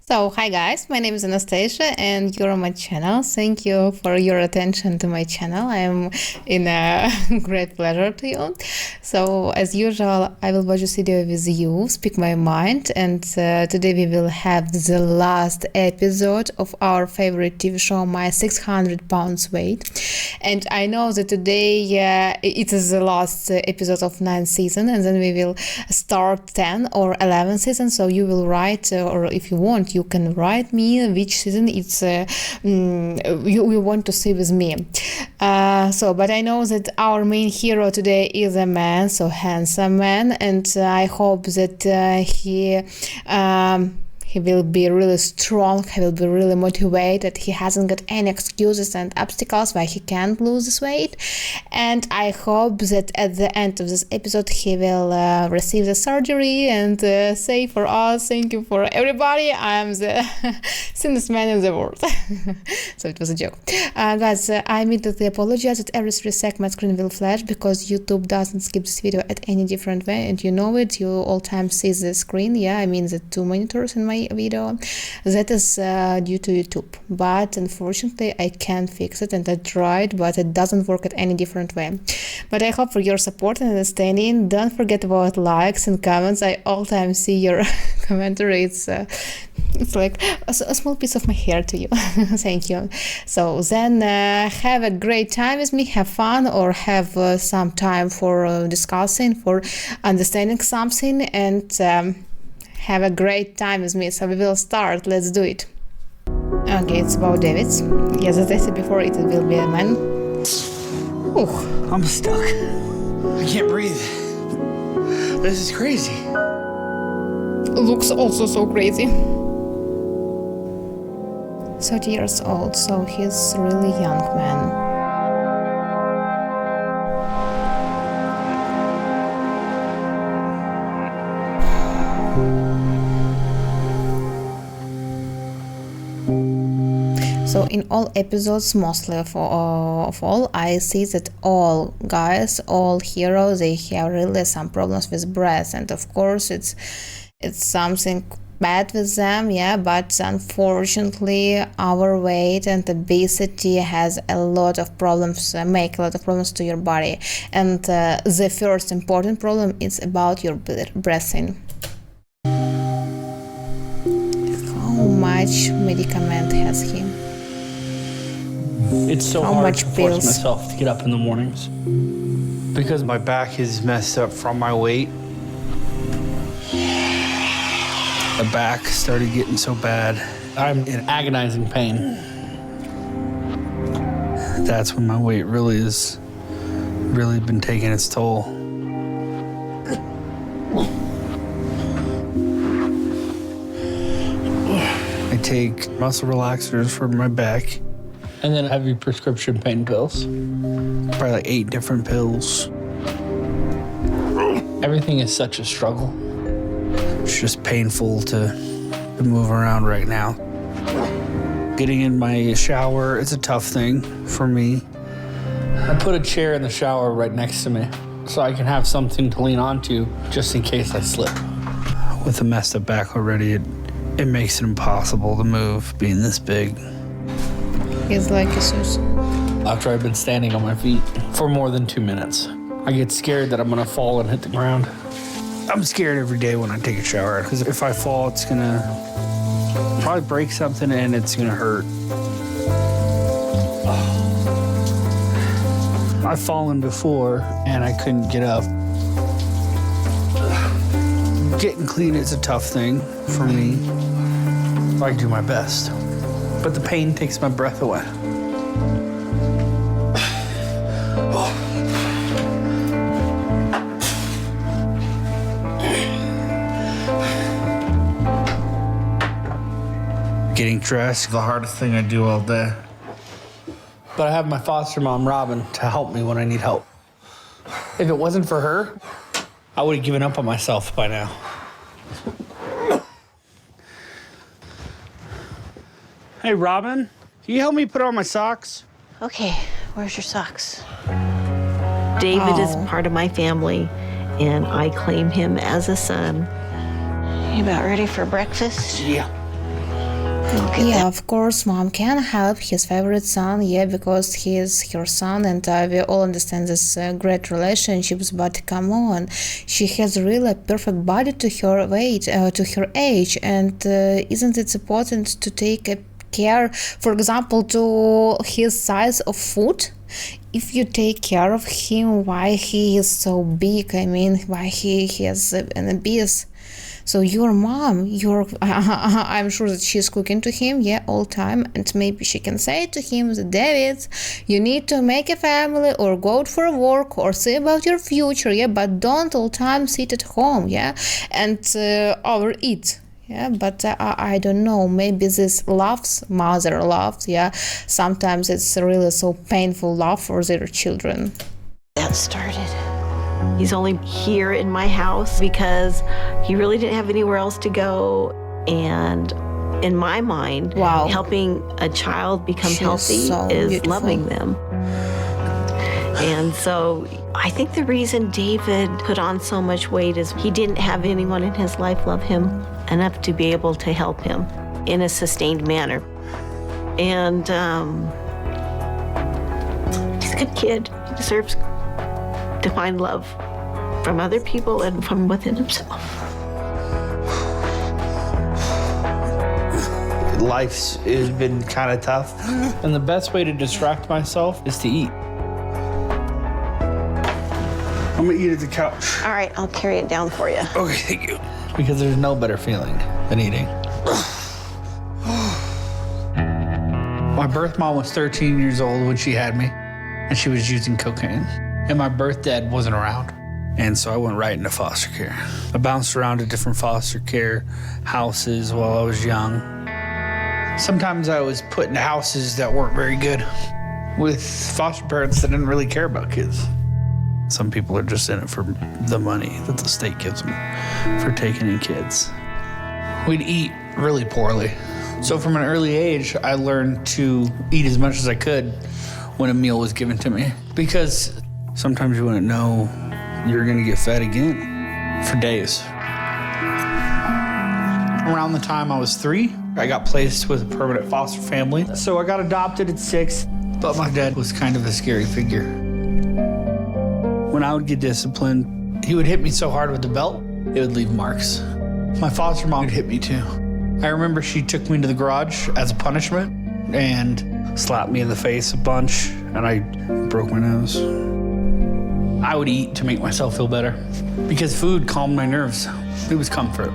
So, hi guys, my name is Anastasia and you're on my channel. Thank you for your attention to my channel. I'm in a great pleasure to you. So, as usual, I will watch this video with you, speak my mind, and today we will have the last episode of our favorite TV show, My 600 Pounds Weight. And I know that today it is the last episode of 9th season, and then we will start 10 or 11th season. So you will write, or if you want, you can write me which season it's you want to see with me. But I know that our main hero today is a man, so handsome man, and I hope that he will be really strong, he will be really motivated, he hasn't got any excuses and obstacles why he can't lose this weight. And I hope that at the end of this episode he will receive the surgery and say for us, thank you for everybody, I am the thinnest man in the world. So it was a joke. Guys, I immediately apologize that every 3 seconds my screen will flash because YouTube doesn't skip this video at any different way, and you know it, you all time see the screen, I mean the 2 monitors in my video. That is due to YouTube, but unfortunately I can't fix it, and I tried, but it doesn't work at any different way. But I hope for your support and understanding. Don't forget about likes and comments. I all time see your commentary. It's like a small piece of my hair to you. Thank you. So then have a great time with me, have fun, or have some time for discussing, for understanding something, and have a great time with me. So we will start. Let's do it. Okay, it's about David's. Yes, as I said before, it will be a man. Ooh, I'm stuck. I can't breathe. This is crazy. Looks also so crazy. 30 years old, so he's a really young man. So in all episodes, mostly of all, I see that all guys, all heroes, they have really some problems with breath, and of course it's something bad with them, but unfortunately our weight and obesity has a lot of problems, make a lot of problems to your body, and the first important problem is about your breathing. How much medicament has he? It's so hard to force myself to get up in the mornings because my back is messed up from my weight. The back started getting so bad. I'm in agonizing pain. That's when my weight really been taking its toll. I take muscle relaxers for my back. And then heavy prescription pain pills. Probably like 8 different pills. Everything is such a struggle. It's just painful to move around right now. Getting in my shower, it's a tough thing for me. I put a chair in the shower right next to me so I can have something to lean onto just in case I slip. With a messed up back already, it makes it impossible to move being this big. He's like Jesus. After I've been standing on my feet for more than 2 minutes, I get scared that I'm gonna fall and hit the ground. I'm scared every day when I take a shower, because if I fall, it's gonna probably break something and it's gonna hurt. I've fallen before and I couldn't get up. Getting clean is a tough thing for me. I do my best, but the pain takes my breath away. Getting dressed is the hardest thing I do all day. But I have my foster mom, Robin, to help me when I need help. If it wasn't for her, I would have given up on myself by now. Hey, Robin, can you help me put on my socks? Okay, where's your socks? David is part of my family, and I claim him as a son. You about ready for breakfast? Yeah. Yeah, of course, mom can help his favorite son, because he is her son, and we all understand this great relationships. But come on, she has really a perfect body to her weight, to her age, and isn't it important to take a care, for example, to his size of food? If you take care of him, why he is so big? I mean, why he has an obese? So your mom, I'm sure that she's cooking to him, all time, and maybe she can say to him, David, you need to make a family or go out for work or see about your future, but don't all time sit at home, and overeat. But I don't know, maybe this mother loves, sometimes it's really so painful love for their children. That started. He's only here in my house because he really didn't have anywhere else to go. And in my mind, helping a child become healthy is beautiful. Loving them. And so I think the reason David put on so much weight is he didn't have anyone in his life love him enough to be able to help him in a sustained manner. And he's a good kid. He deserves to find love from other people and from within himself. Life's has been kind of tough, and the best way to distract myself is to eat. I'm gonna eat at the couch. All right, I'll carry it down for you. Okay, thank you. Because there's no better feeling than eating. My birth mom was 13 years old when she had me, and she was using cocaine. And my birth dad wasn't around. And so I went right into foster care. I bounced around to different foster care houses while I was young. Sometimes I was put in houses that weren't very good with foster parents that didn't really care about kids. Some people are just in it for the money that the state gives them for taking in kids. We'd eat really poorly. So from an early age, I learned to eat as much as I could when a meal was given to me. Because sometimes you wouldn't know you're gonna get fed again for days. Around the time I was 3, I got placed with a permanent foster family. So I got adopted at 6, but my dad was kind of a scary figure. When I would get disciplined, he would hit me so hard with the belt, it would leave marks. My foster mom would hit me too. I remember she took me to the garage as a punishment and slapped me in the face a bunch, and I broke my nose. I would eat to make myself feel better because food calmed my nerves. It was comfort.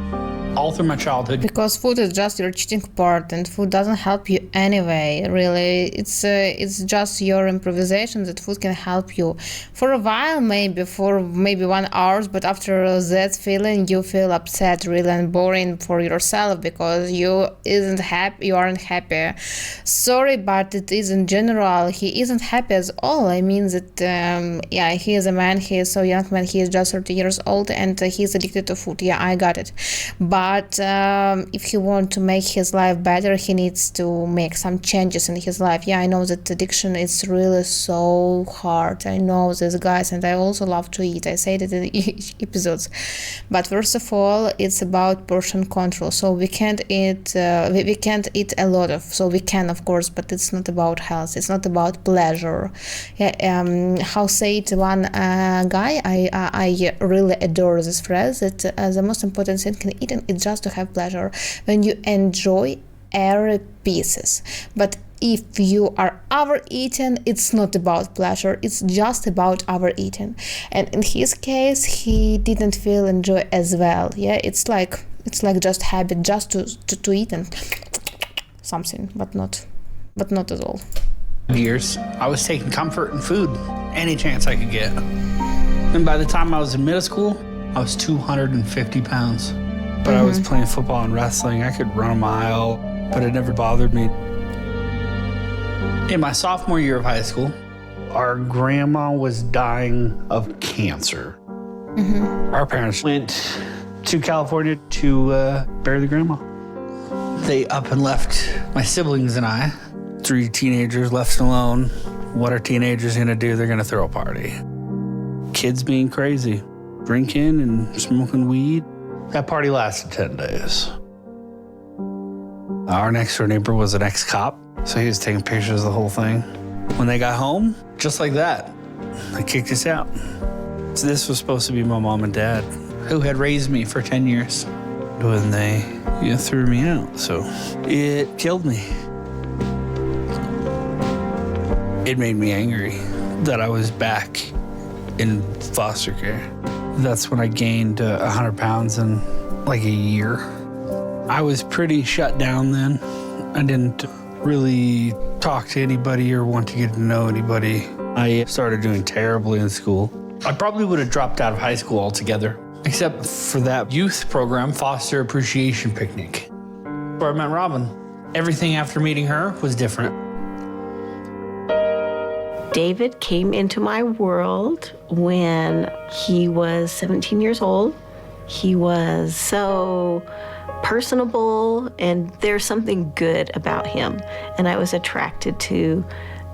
All through my childhood. Because food is just your cheating part, and food doesn't help you anyway, really. It's just your improvisation that food can help you. For a while, for maybe 1 hour, but after that feeling, you feel upset, really, and boring for yourself because you aren't happy. Sorry, but it is in general, he isn't happy at all. I mean that, he is a man, he is so young man, he is just 30 years old, and he's addicted to food. Yeah, I got it. But if he wants to make his life better, he needs to make some changes in his life. I know that addiction is really so hard. I know this, guys, and I also love to eat. I say that in each episodes. But first of all, it's about portion control. So we can't eat. We can't eat a lot of. So we can, of course, but it's not about health. It's not about pleasure. How say it? One guy, I really adore this phrase that the most important thing in eating is just to have pleasure when you enjoy every pieces. But if you are overeating, it's not about pleasure, it's just about overeating. And in his case, he didn't feel enjoy as well. It's like just habit, just to eat and something, but not at all. Years, I was taking comfort in food any chance I could get. And by the time I was in middle school, I was 250 pounds. But I was playing football and wrestling. I could run a mile, but it never bothered me. In my sophomore year of high school, our grandma was dying of cancer. Our parents went to California to bury the grandma. They up and left my siblings and I, 3 teenagers left alone. What are teenagers gonna do? They're gonna throw a party. Kids being crazy, drinking and smoking weed. That party lasted 10 days. Our next door neighbor was an ex-cop, so he was taking pictures of the whole thing. When they got home, just like that, they kicked us out. So this was supposed to be my mom and dad, who had raised me for 10 years. When they threw me out, so it killed me. It made me angry that I was back in foster care. That's when I gained 100 pounds in like a year. I was pretty shut down then. I didn't really talk to anybody or want to get to know anybody. I started doing terribly in school. I probably would have dropped out of high school altogether, except for that youth program, Foster Appreciation Picnic, where I met Robin. Everything after meeting her was different. David came into my world when he was 17 years old. He was so personable, and there's something good about him. And I was attracted to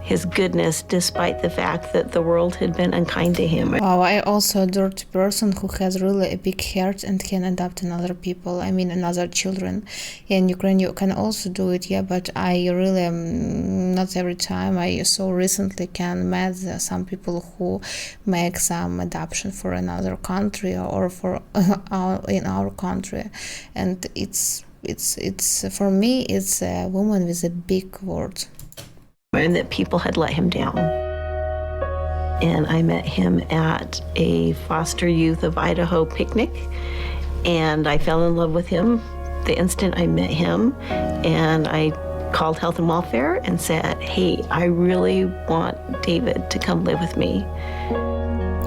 his goodness, despite the fact that the world had been unkind to him. Wow, I also adore the person who has really a big heart and can adopt another people, another children. In Ukraine, you can also do it, but I really, not every time. I so recently can met some people who make some adoption for another country or for in our country. And it's for me, it's a woman with a big word. And that people had let him down. And I met him at a Foster Youth of Idaho picnic, and I fell in love with him the instant I met him. And I called Health and Welfare and said, hey, I really want David to come live with me.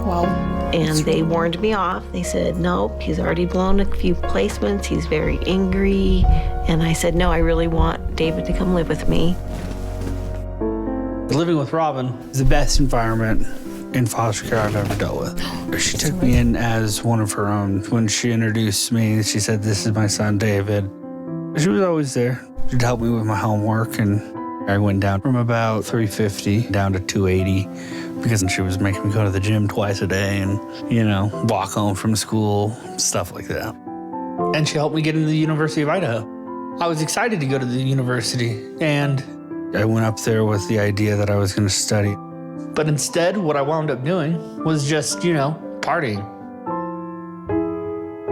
Wow. And they warned me off. They said, nope, he's already blown a few placements. He's very angry. And I said, no, I really want David to come live with me. Living with Robin is the best environment in foster care I've ever dealt with. She took me in as one of her own. When she introduced me, she said, this is my son, David. She was always there. She'd help me with my homework, and I went down from about 350 down to 280 because she was making me go to the gym twice a day and, walk home from school, stuff like that. And she helped me get into the University of Idaho. I was excited to go to the university, and I went up there with the idea that I was going to study. But instead, what I wound up doing was just, partying.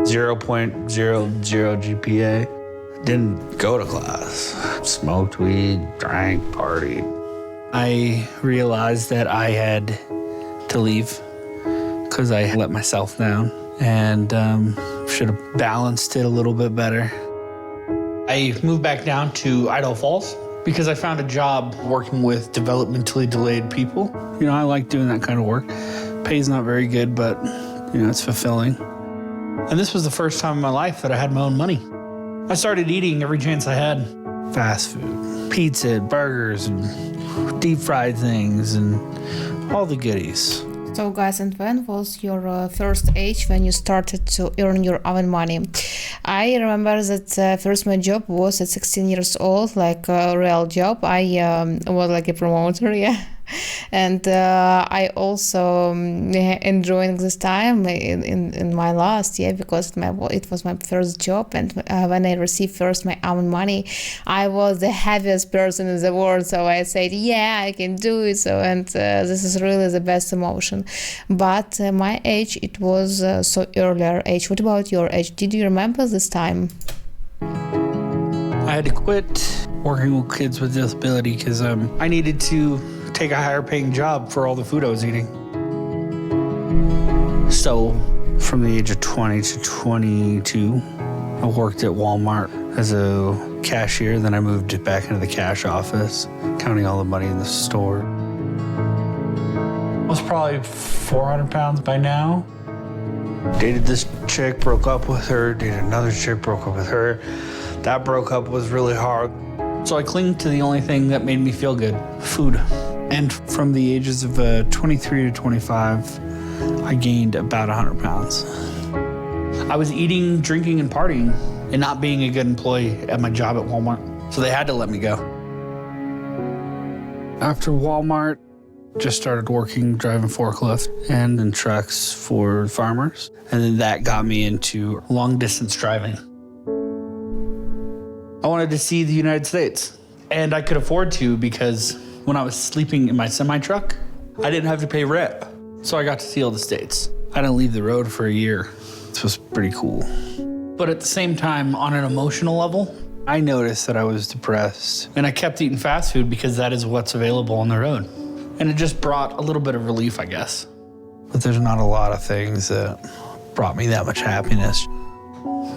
0.00 GPA. Didn't go to class. Smoked weed, drank, partied. I realized that I had to leave because I let myself down and should have balanced it a little bit better. I moved back down to Idaho Falls because I found a job working with developmentally delayed people. I like doing that kind of work. Pay's not very good, but, it's fulfilling. And this was the first time in my life that I had my own money. I started eating every chance I had. Fast food, pizza, burgers, and deep fried things, and all the goodies. So guys, and when was your first age when you started to earn your own money? I remember that first my job was at 16 years old, like a real job. I was like a promoter, and I also enjoying this time in my last year because it was my first job, and when I received first my own money, I was the happiest person in the world. So I said, yeah, I can do it. So this is really the best emotion. But my age, it was so earlier age. What about your age? Did you remember this time? I had to quit working with kids with disability because I needed to take a higher paying job for all the food I was eating. So from the age of 20 to 22, I worked at Walmart as a cashier. Then I moved back into the cash office, counting all the money in the store. I was probably 400 pounds by now. Dated this chick, broke up with her, dated another chick, broke up with her. That broke up was really hard. So I clinged to the only thing that made me feel good, food. And from the ages of 23 to 25, I gained about 100 pounds. I was eating, drinking, and partying and not being a good employee at my job at Walmart. So they had to let me go. After Walmart, just started working, driving forklift and in trucks for farmers. And then that got me into long distance driving. I wanted to see the United States. And I could afford to because when I was sleeping in my semi-truck, I didn't have to pay rent. So I got to see all the states. I didn't leave the road for a year. This was pretty cool. But at the same time, on an emotional level, I noticed that I was depressed. And I kept eating fast food because that is what's available on the road. And it just brought a little bit of relief, I guess. But there's not a lot of things that brought me that much happiness.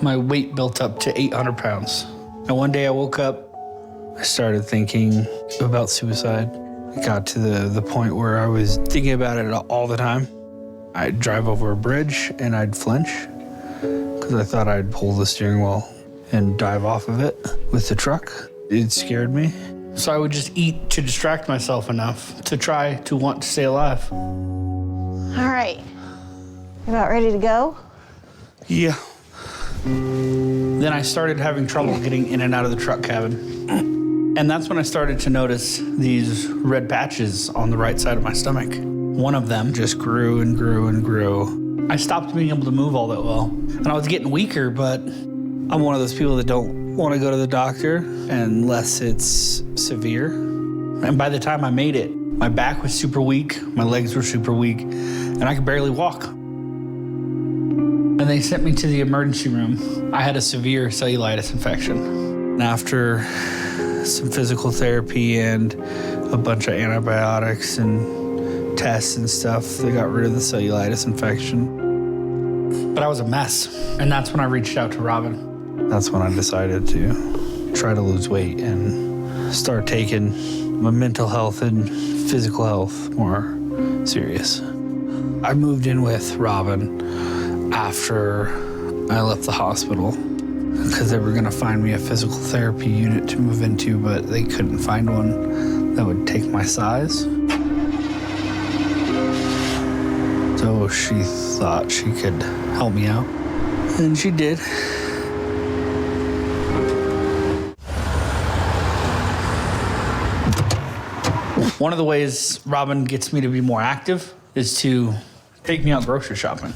My weight built up to 800 pounds. And one day I woke up, I started thinking about suicide. It got to the point where I was thinking about it all the time. I'd drive over a bridge and I'd flinch because I thought I'd pull the steering wheel and dive off of it with the truck. It scared me. So I would just eat to distract myself enough to try to want to stay alive. All right. You about ready to go? Yeah. Then I started having trouble getting in and out of the truck cabin. And that's when I started to notice these red patches on the right side of my stomach. One of them just grew and grew and grew. I stopped being able to move all that well. And I was getting weaker, but I'm one of those people that don't want to go to the doctor unless it's severe. And by the time I made it, my back was super weak, my legs were super weak, and I could barely walk. And they sent me to the emergency room. I had a severe cellulitis infection. And after some physical therapy and a bunch of antibiotics and tests and stuff, they got rid of the cellulitis infection. But I was a mess. And that's when I reached out to Robin. That's when I decided to try to lose weight and start taking my mental health and physical health more serious. I moved in with Robin after I left the hospital because they were gonna find me a physical therapy unit to move into, but they couldn't find one that would take my size. So she thought she could help me out, and she did. One of the ways Robin gets me to be more active is to take me out grocery shopping.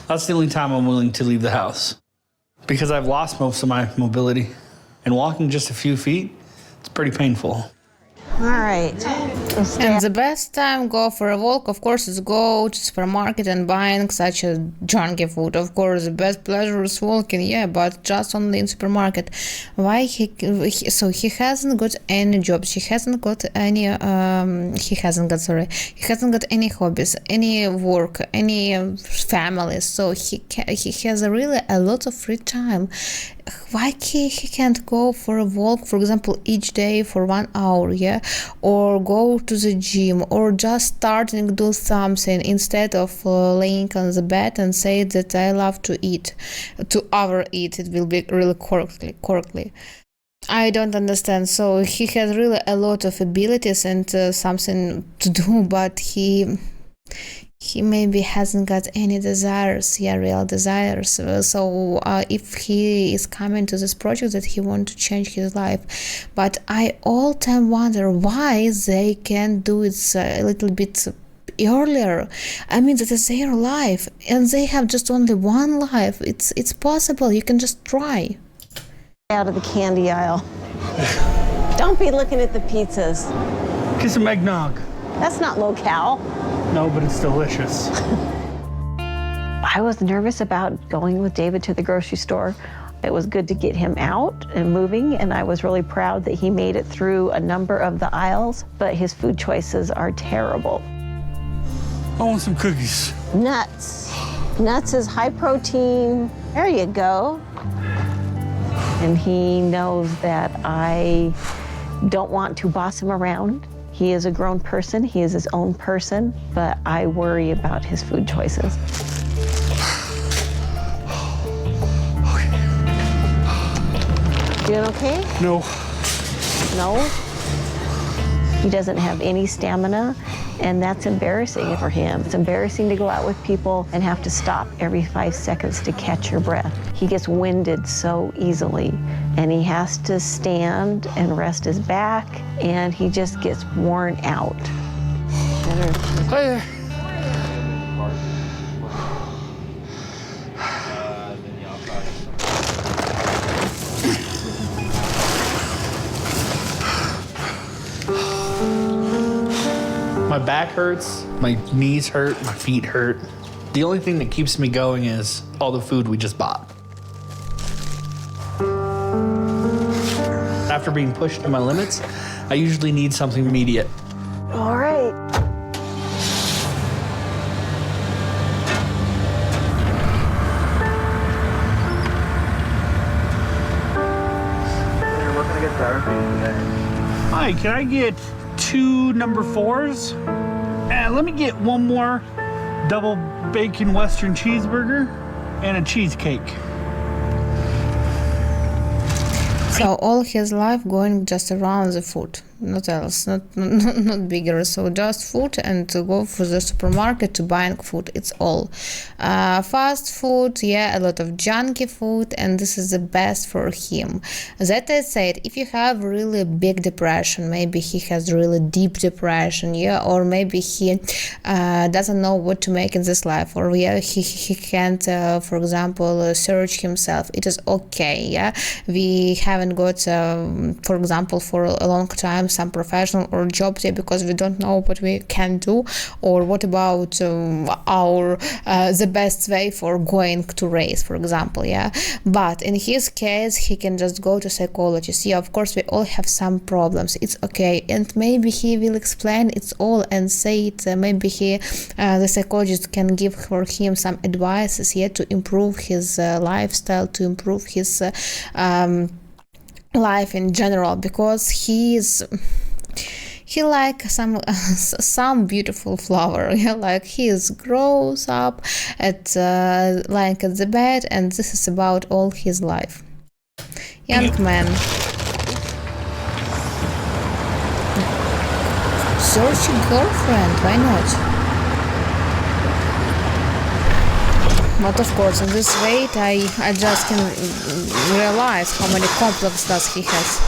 That's the only time I'm willing to leave the house because I've lost most of my mobility, and walking just a few feet, it's pretty painful. All right. And the best time go for a walk, of course, is go to supermarket and buying such a junky food. Of course, the best pleasure is walking, yeah, but just only in supermarket. Why he hasn't got any jobs, he hasn't got any any hobbies, any work, any family. So he has really a lot of free time. Why he can't go for a walk, for example, each day for 1 hour, yeah, or go to the gym, or just starting to do something instead of laying on the bed and say that I love to eat, to overeat. It will be really correctly. I don't understand. So he has really a lot of abilities and something to do, but he maybe hasn't got any desires, real desires. So if he is coming to this project that he wants to change his life, but I all time wonder why they can't do it a little bit earlier. I mean, that is their life, and they have just only one life. It's possible. You can just try. Out of the candy aisle. Don't be looking at the pizzas. Get some eggnog. That's not low-cal. No, but it's delicious. I was nervous about going with David to the grocery store. It was good to get him out and moving, and I was really proud that he made it through a number of the aisles, but his food choices are terrible. I want some cookies. Nuts. Nuts is high protein. There you go. And he knows that I don't want to boss him around. He is a grown person, he is his own person, but I worry about his food choices. Doing okay? No. No? He doesn't have any stamina, and that's embarrassing for him. It's embarrassing to go out with people and have to stop every 5 seconds to catch your breath. He gets winded so easily, and he has to stand and rest his back, and he just gets worn out. Hey. My back hurts, my knees hurt, my feet hurt. The only thing that keeps me going is all the food we just bought. After being pushed to my limits, I usually need something immediate. All right. We're gonna get therapy today. Hi, can I get 2 number 4s? And let me get 1 more double bacon Western cheeseburger and a cheesecake. So all his life going just around the food, not else, not bigger. So just food and to go for the supermarket to buying food. It's all fast food, yeah, a lot of junky food, and this is the best for him. That I said, if you have really big depression, maybe he has really deep depression, yeah, or maybe he doesn't know what to make in this life, or yeah, he can't, for example, search himself. It is okay, yeah. We haven't got, for example, for a long time some professional or jobs, yeah, because we don't know what we can do, or what about our the best way for going to race, for example, yeah. But in his case, he can just go to psychologist. Yeah, of course, we all have some problems. It's okay, and maybe he will explain it's all and say it. Maybe the psychologist can give for him some advices, yeah, to improve his lifestyle, to improve his life in general, because he like some beautiful flower, yeah, like he grows up at like at the bed, and this is about all his life. Young man searching girlfriend, why not? But of course, in this weight, I just can realize how many complex does he has.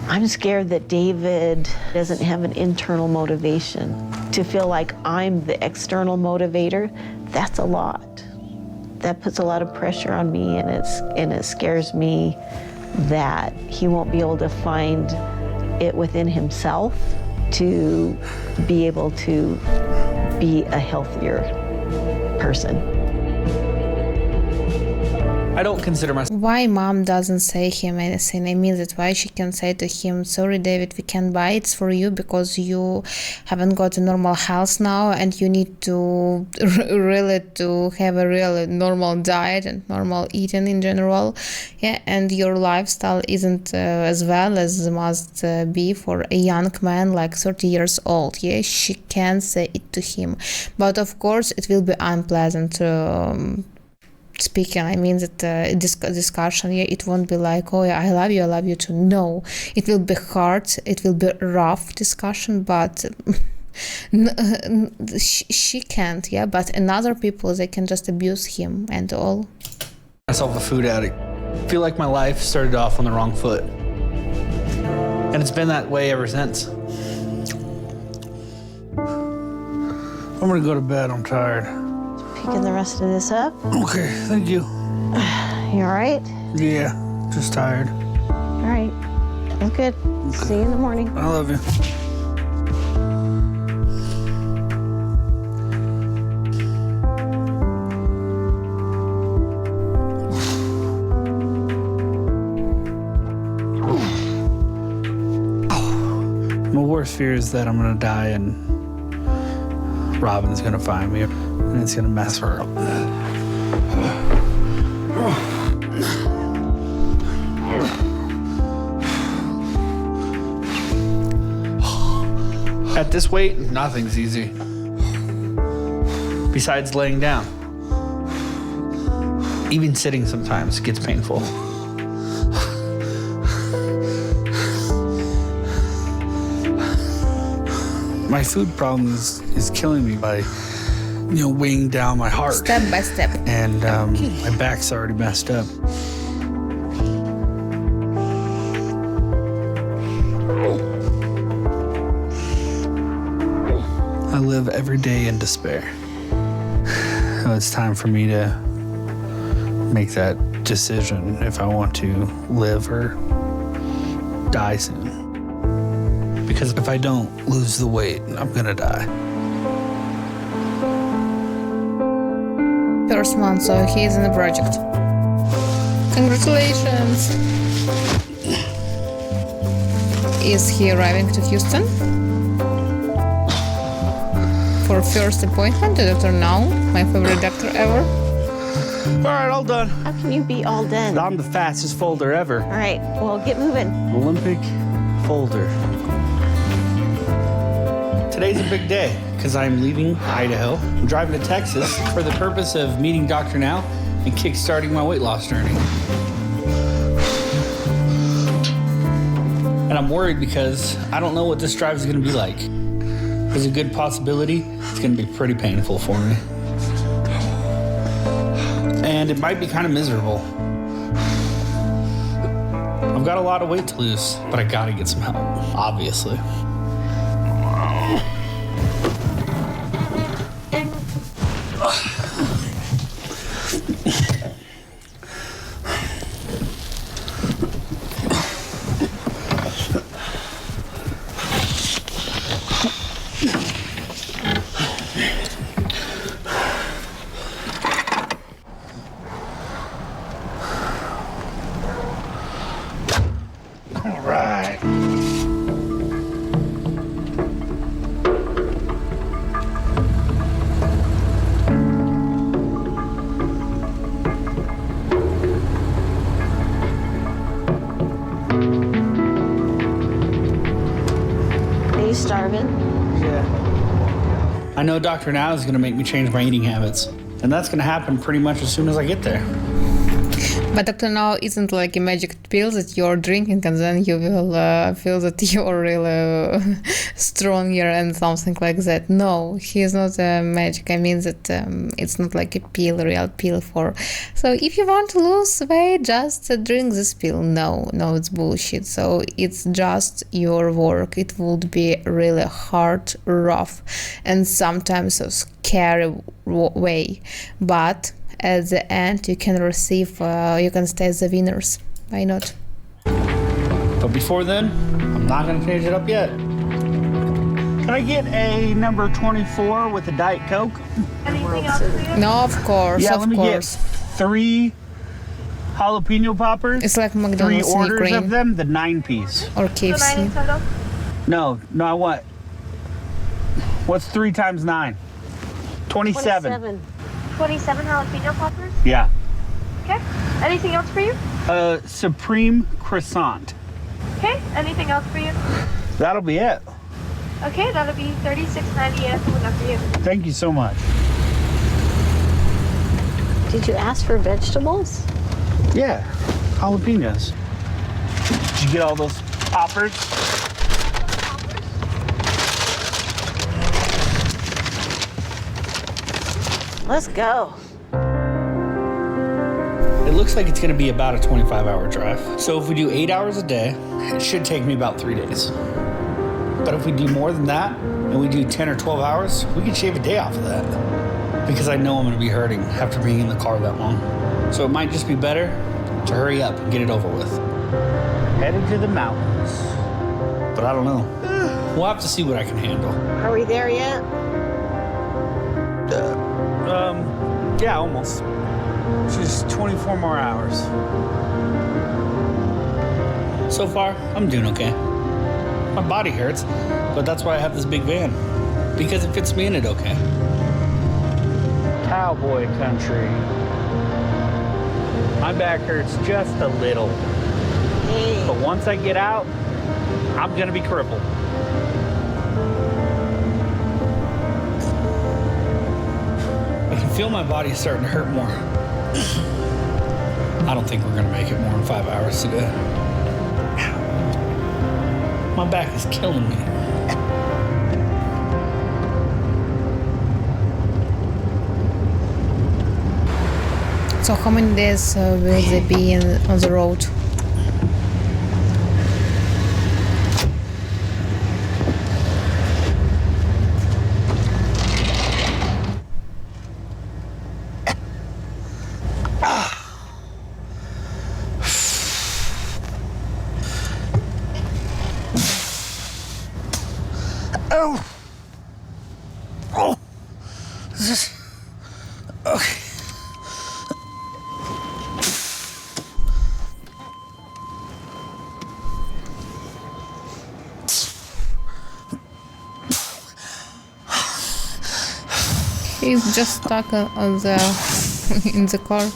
I'm scared that David doesn't have an internal motivation. To feel like I'm the external motivator, that's a lot. That puts a lot of pressure on me, and it scares me that he won't be able to find it within himself to be able to be a healthier person. I don't consider myself. Why mom doesn't say him anything? I mean that why she can say to him, sorry David, we can't buy it for you because you haven't got a normal health now, and you need to really to have a really normal diet and normal eating in general, yeah, and your lifestyle isn't as well as must be for a young man like 30 years old, yeah. She can say it to him, but of course it will be unpleasant speaking. I mean that discussion, yeah, it won't be like, oh yeah, I love you too. No, it will be hard, it will be rough discussion, but she can't, yeah, but another people, they can just abuse him and all. Myself a food addict. I feel like my life started off on the wrong foot, and it's been that way ever since. I'm gonna go to bed, I'm tired. Picking the rest of this up. Okay, thank you. You all right? Yeah, just tired. All right. Well, good. Okay. See you in the morning. I love you. My worst fear is that I'm gonna die and Robin's gonna find me and it's gonna mess her up. At this weight, nothing's easy. Besides laying down. Even sitting sometimes gets painful. My food problem is killing me by, weighing down my heart. Step by step. And my back's already messed up. I live every day in despair. So it's time for me to make that decision if I want to live or die soon. Because if I don't lose the weight, I'm gonna die. First month, so he is in the project. Congratulations! Is he arriving to Houston? For first appointment to Dr. Now, my favorite doctor ever. All right, all done. How can you be all done? I'm the fastest folder ever. All right, well, get moving. Olympic folder. Today's a big day because I'm leaving Idaho. I'm driving to Texas for the purpose of meeting Dr. Now and kickstarting my weight loss journey. And I'm worried because I don't know what this drive is going to be like. There's a good possibility it's going to be pretty painful for me. And it might be kind of miserable. I've got a lot of weight to lose, but I got to get some help, obviously. All right. Are you starving? Yeah. I know Dr. Now is going to make me change my eating habits, and that's going to happen pretty much as soon as I get there. But Dr. Now isn't like a magic pill that you're drinking and then you will feel that you're really stronger and something like that. No, he is not a magic. I mean that it's not like a pill, a real pill for... So if you want to lose weight, just drink this pill. No, it's bullshit. So it's just your work. It would be really hard, rough, and sometimes a scary way. But at the end, you can receive, you can stay as the winners. Why not? But before then, I'm not going to change it up yet. Can I get a number 24 with a Diet Coke? Anything else for you? No, of course, Yeah, of let me course. get 3 jalapeno poppers. It's like 3 McDonald's in orders Ukraine of them, the 9-piece. or So 9 in KFC. total? No, I want... What's 3 times 9? 27. 27 jalapeno poppers? Yeah. Okay. Anything else for you? Supreme croissant. Okay. Anything else for you? That'll be it. Okay, that'll be $36.90 and food enough for you. Thank you so much. Did you ask for vegetables? Yeah, jalapenos. Did you get all those poppers? Let's go. It looks like it's gonna be about a 25-hour drive. So if we do 8 hours a day, it should take me about 3 days. But if we do more than that, and we do 10 or 12 hours, we can shave a day off of that. Because I know I'm gonna be hurting after being in the car that long. So it might just be better to hurry up and get it over with. Headed to the mountains. But I don't know. We'll have to see what I can handle. Are we there yet? Yeah, almost. Just 24 more hours. So far, I'm doing okay. My body hurts, but that's why I have this big van. Because it fits me in it okay. Cowboy country. My back hurts just a little. Hey. But once I get out, I'm gonna be crippled. I can feel my body starting to hurt more. I don't think we're gonna make it more than 5 hours today. My back is killing me. So how many days will they be on the road? Oh. Oh. Is this... Okay. He's just stuck on the in the car.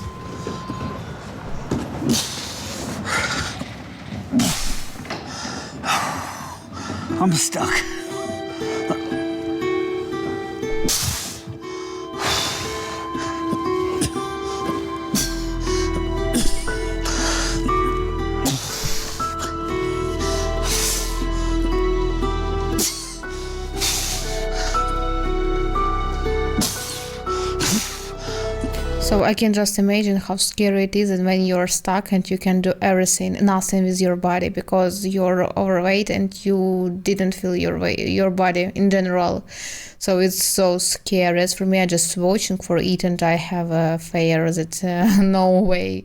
I'm stuck. So I can just imagine how scary it is, and when you're stuck and you can do nothing with your body because you're overweight and you didn't feel your body in general. So it's so scary. As for me, I just watching for it, and I have a fear that no way.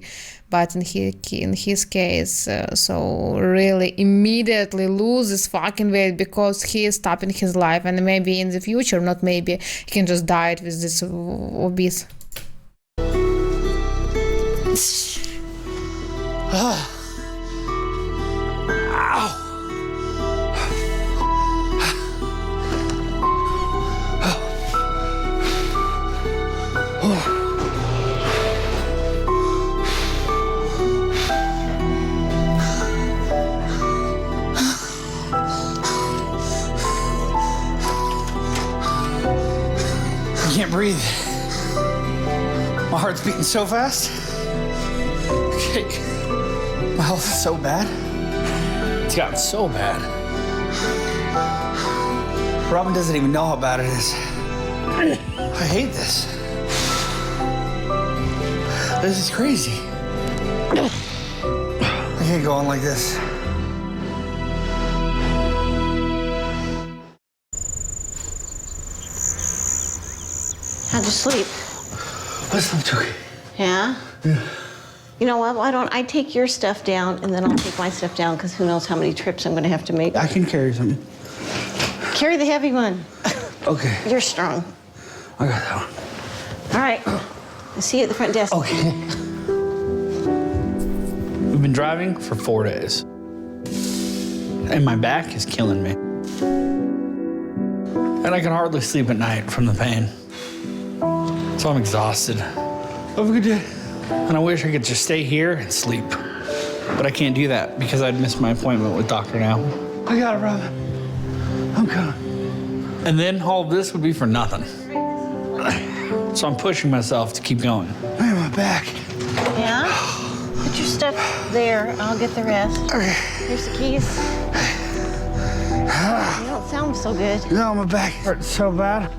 But in his case, so really immediately loses fucking weight because he is stopping his life, and maybe in the future, not maybe, he can just die with this obese. Ow. I can't breathe. My heart's beating so fast. Okay. My health is so bad. It's gotten so bad. Robin doesn't even know how bad it is. I hate this. This is crazy. I can't go on like this. How'd you sleep? I slept okay. Yeah? Yeah. You know what? Why don't I take your stuff down and then I'll take my stuff down because who knows how many trips I'm going to have to make. I can carry something. Carry the heavy one. Okay. You're strong. I got that one. All right. I'll see you at the front desk. Okay. We've been driving for 4 days. And my back is killing me. And I can hardly sleep at night from the pain. So I'm exhausted. Have a good day. And I wish I could just stay here and sleep. But I can't do that because I'd miss my appointment with Dr. Now. I got it, Robin. I'm coming. And then all of this would be for nothing. So I'm pushing myself to keep going. Man, my back. Yeah? Put your stuff there. I'll get the rest. Okay. Here's the keys. You don't sound so good. No, my back hurts so bad.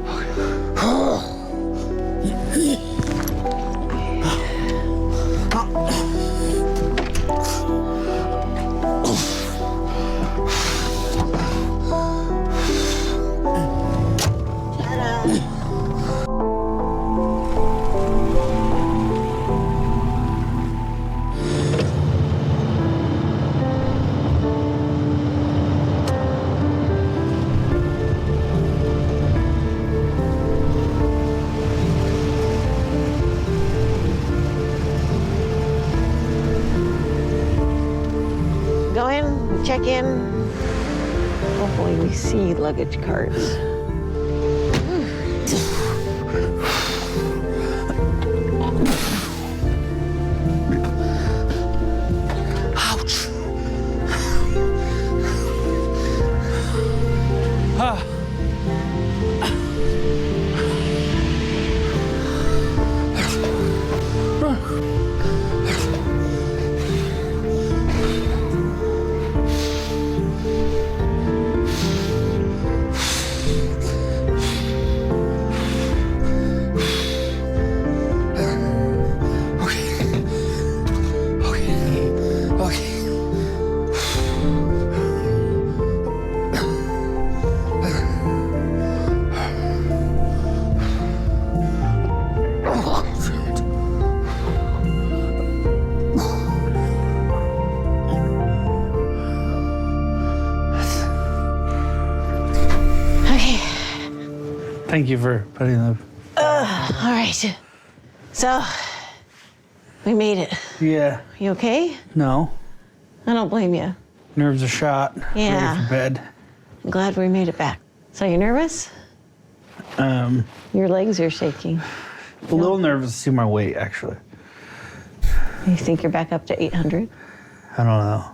Go in, check in. Hopefully we see luggage carts. Ouch. Ah. Thank you for putting the... All right. So, we made it. Yeah. You okay? No. I don't blame you. Nerves are shot. Yeah. Ready for bed. I'm glad we made it back. So, you nervous? Your legs are shaking. A little nervous to see my weight, actually. You think you're back up to 800? I don't know.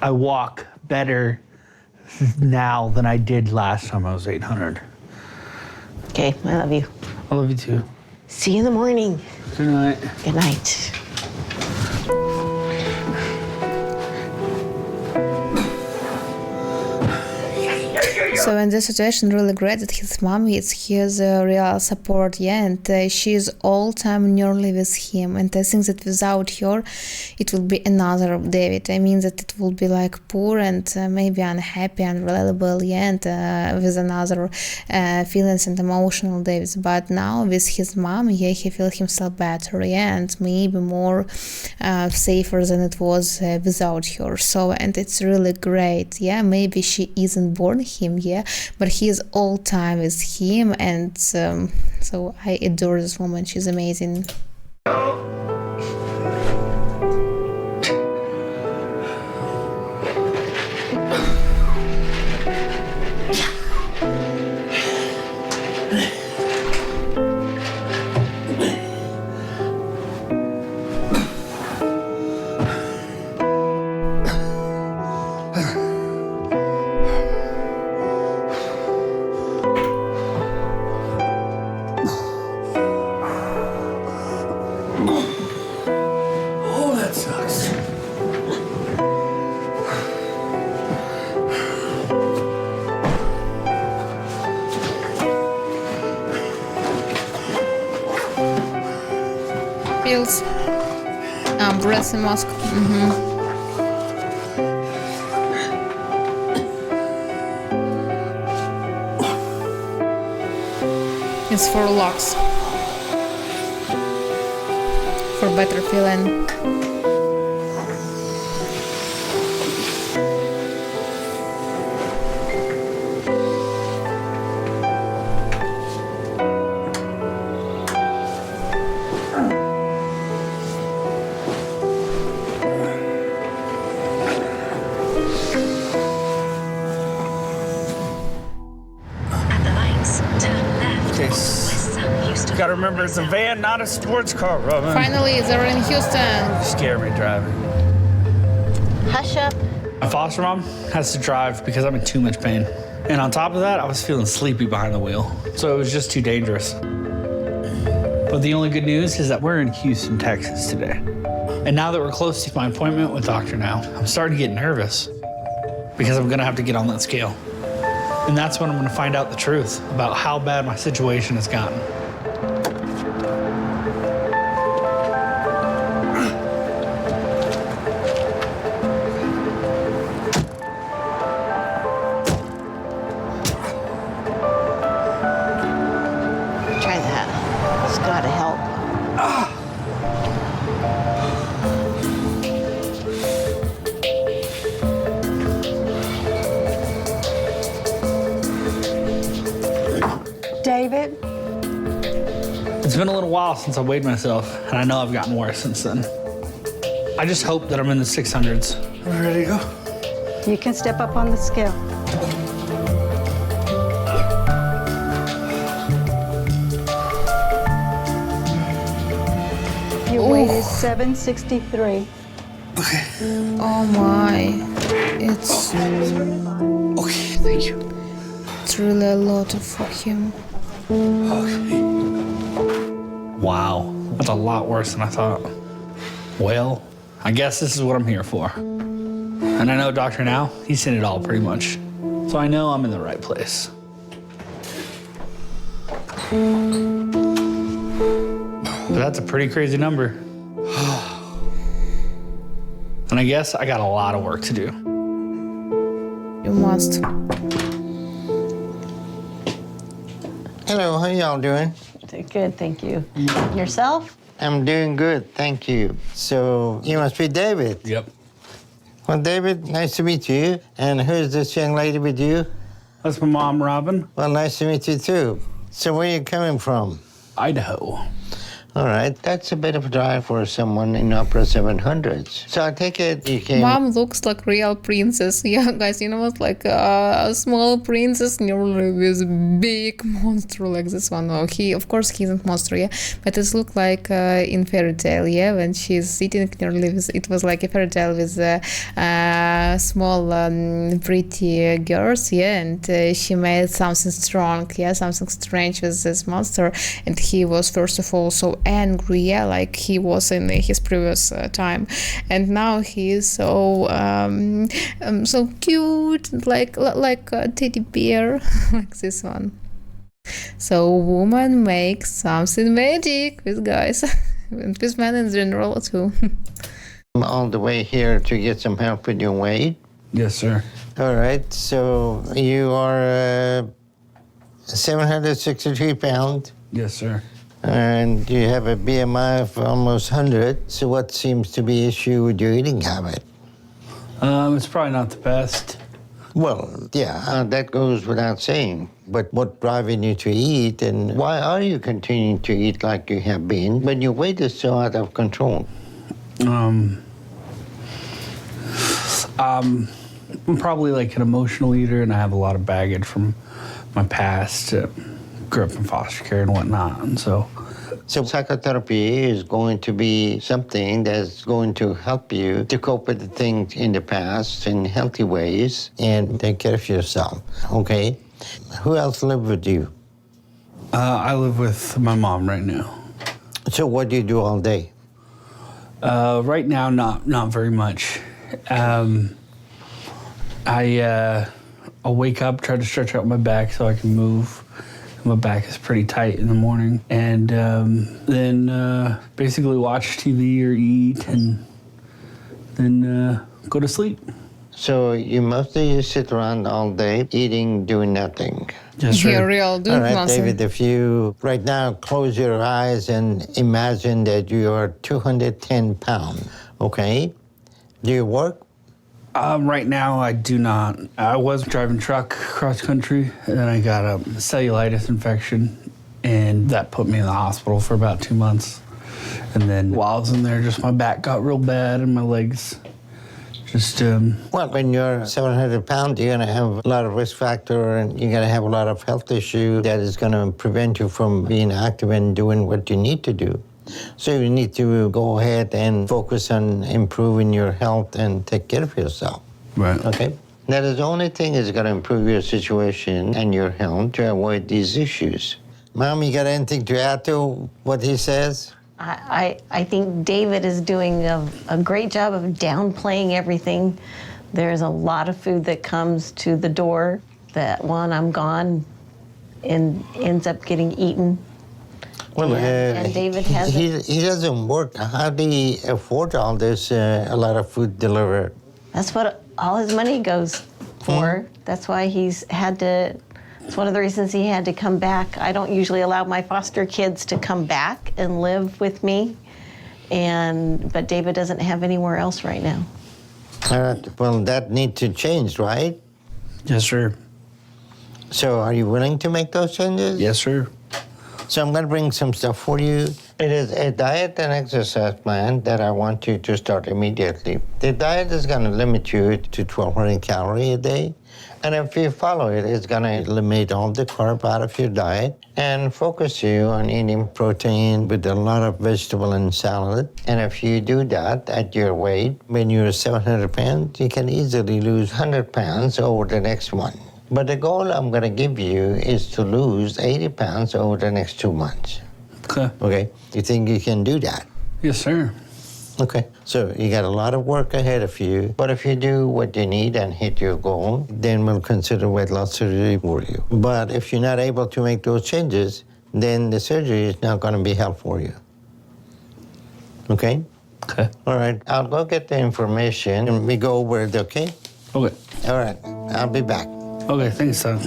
I walk better now than I did last time I was 800. Okay, I love you. I love you too. See you in the morning. Good night. Good night. So in this situation, really great that his mom is his real support, yeah, and she is all time nearly with him. And I think that without her, it will be another David. I mean that it will be like poor and maybe unhappy, unreliable, yeah, and with another feelings and emotional David. But now with his mom, yeah, he feels himself better, yeah, and maybe more safer than it was without her. So, and it's really great, yeah. Maybe she isn't born him, yeah, but he is all time with him, and so I adore this woman. She's amazing. Oh, that sucks. Pills. Breath mask. It's for locks. For better feeling. At the lights, turn left. Okay. West Sun Houston. Gotta remember, it's a van, not a sports car, Robin. Finally, they're in Houston. You scare me driving. Hush up. My foster mom has to drive because I'm in too much pain. And on top of that, I was feeling sleepy behind the wheel. So it was just too dangerous. But the only good news is that we're in Houston, Texas today. And now that we're close to my appointment with Dr. Now, I'm starting to get nervous because I'm gonna have to get on that scale. And that's when I'm gonna find out the truth about how bad my situation has gotten. Try that. It's gotta help. David? It's been a little while since I weighed myself, and I know I've gotten worse since then. I just hope that I'm in the 600s. Are we ready to go? You can step up on the scale. Your weight is 763. Okay. Oh my. It's Okay, thank you. it's really a lot for him. Okay. Wow, that's a lot worse than I thought. Well, I guess this is what I'm here for. And I know Dr. Now, he's seen it all pretty much. So I know I'm in the right place. But that's a pretty crazy number. And I guess I got a lot of work to do. You must. Hello, how y'all doing? Good, thank you. Yourself? I'm doing good, thank you. So, you must be David. Yep. Well, David, nice to meet you. And who's this young lady with you? That's my mom, Robin. Well, nice to meet you, too. So where are you coming from? Idaho. All right, that's a bit of a drive for someone in upper 700s. So I take it you came... Mom looks like real princess. Yeah, guys, you know what? Like a small princess nearly with a big monster like this one. Oh, of course, he isn't monster, yeah. But it looked like in fairy tale, yeah, when she's sitting nearly with... It was like a fairy tale with small, pretty girls, yeah, and she made something strong, yeah, something strange with this monster. And he was, first of all, so angry, yeah, like he was in his previous time, and now he is so so cute, like a teddy bear, like this one. So woman makes something magic with guys, and with men in general too. All the way here to get some help with your weight? Yes, sir. All right, so you are 763 pounds. Yes, sir. And you have a BMI of almost 100. So what seems to be issue with your eating habit? It's probably not the best. Well, yeah, that goes without saying. But what's driving you to eat, and why are you continuing to eat like you have been when your weight is so out of control? I'm probably like an emotional eater, and I have a lot of baggage from my past. Grew up in foster care and whatnot, and so psychotherapy is going to be something that's going to help you to cope with the things in the past in healthy ways and take care of yourself, okay? Who else live with you? I live with my mom right now. So what do you do all day? Right now, not very much. I'll wake up, try to stretch out my back so I can move. My back is pretty tight in the morning, and then basically watch TV or eat, and then go to sleep. So you mostly just sit around all day, eating, doing nothing. Yes, sir. Real, all right, David, if you right now close your eyes and imagine that you are 210 pounds, okay? Do you work? Right now, I do not. I was driving truck cross country, and then I got a cellulitis infection, and that put me in the hospital for about 2 months. And then while I was in there, just my back got real bad, and my legs just... Well, when you're 700 pounds, you're going to have a lot of risk factor, and you're going to have a lot of health issue that is going to prevent you from being active and doing what you need to do. So you need to go ahead and focus on improving your health and take care of yourself. Right. Okay? That is the only thing that's going to improve your situation and your health to avoid these issues. Mom, you got anything to add to what he says? I think David is doing a great job of downplaying everything. There's a lot of food that comes to the door that, when I'm gone, and ends up getting eaten. Well, and David has he doesn't work. How do he afford all this, a lot of food delivered? That's what all his money goes for. That's why he's had to, it's one of the reasons he had to come back. I don't usually allow my foster kids to come back and live with me, but David doesn't have anywhere else right now. All right, well, that needs to change, right? Yes, sir. So are you willing to make those changes? Yes, sir. So I'm going to bring some stuff for you. It is a diet and exercise plan that I want you to start immediately. The diet is going to limit you to 1,200 calories a day. And if you follow it, it's going to eliminate all the carb out of your diet and focus you on eating protein with a lot of vegetable and salad. And if you do that at your weight, when you're 700 pounds, you can easily lose 100 pounds over the next one. But the goal I'm going to give you is to lose 80 pounds over the next 2 months. Okay. Okay? You think you can do that? Yes, sir. Okay. So you got a lot of work ahead of you. But if you do what you need and hit your goal, then we'll consider weight loss surgery for you. But if you're not able to make those changes, then the surgery is not going to be helpful for you. Okay? Okay. All right. I'll go get the information and we go over it, okay? Okay. All right. I'll be back. Okay, thanks, son.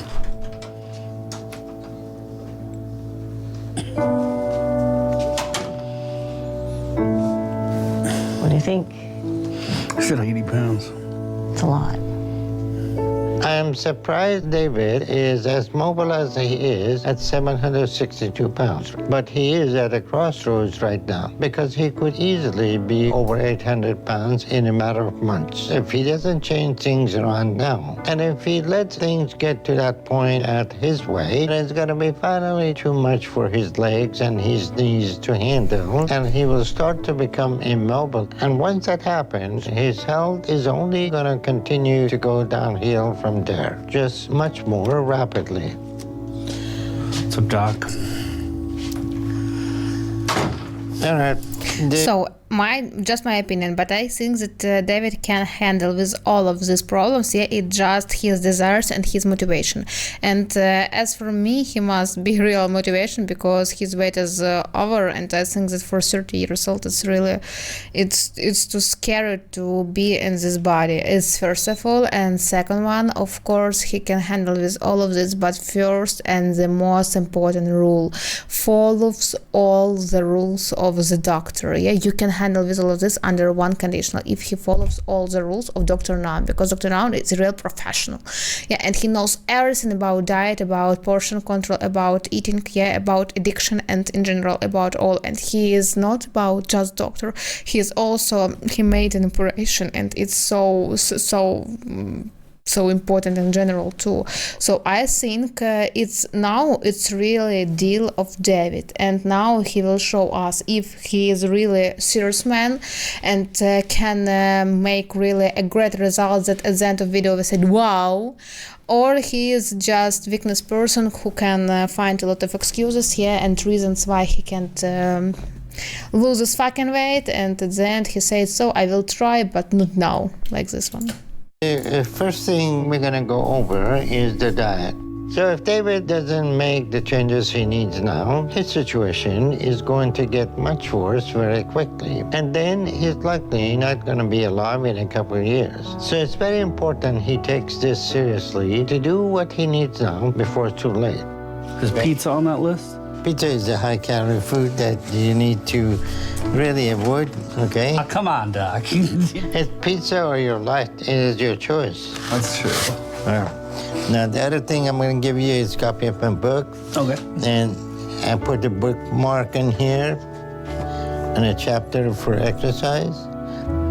What do you think? I said 80 pounds. It's a lot. I'm surprised David is as mobile as he is at 762 pounds. But he is at a crossroads right now because he could easily be over 800 pounds in a matter of months if he doesn't change things around now. And if he lets things get to that point at his weight, it's going to be finally too much for his legs and his knees to handle, and he will start to become immobile. And once that happens, his health is only going to continue to go downhill from there, just much more rapidly. What's up, Doc? All right. So my opinion, but I think that David can handle with all of these problems. Yeah, it's just his desires and his motivation. And as for me, he must be real motivation because his weight is over. And I think that for 30 years old, it's really, it's too scary to be in this body. It's first of all, and second one, of course, he can handle with all of this. But first and the most important rule, follows all the rules of the doctor. Yeah, you can handle with all of this under one condition, if he follows all the rules of Dr. Nouw, because Dr. Nouw is a real professional. Yeah, and he knows everything about diet, about portion control, about eating, yeah, about addiction, and in general about all. And he is not about just doctor. He is also, he made an operation, and it's so important in general too. So I think it's really a deal of David, and now he will show us if he is really a serious man and can make really a great result that at the end of video we said wow, or he is just weakness person who can find a lot of excuses here and reasons why he can't lose his fucking weight, and at the end he says, so I will try but not now, like this one. The first thing we're going to go over is the diet. So if David doesn't make the changes he needs now, his situation is going to get much worse very quickly. And then he's likely not going to be alive in a couple of years. So it's very important he takes this seriously to do what he needs now before it's too late. Is pizza on that list? Pizza is a high-calorie food that you need to really avoid, okay? Oh, come on, Doc. It's pizza or your life. It is your choice. That's true. Well, now, the other thing I'm going to give you is a copy of my book. Okay. And I put the bookmark in here and a chapter for exercise.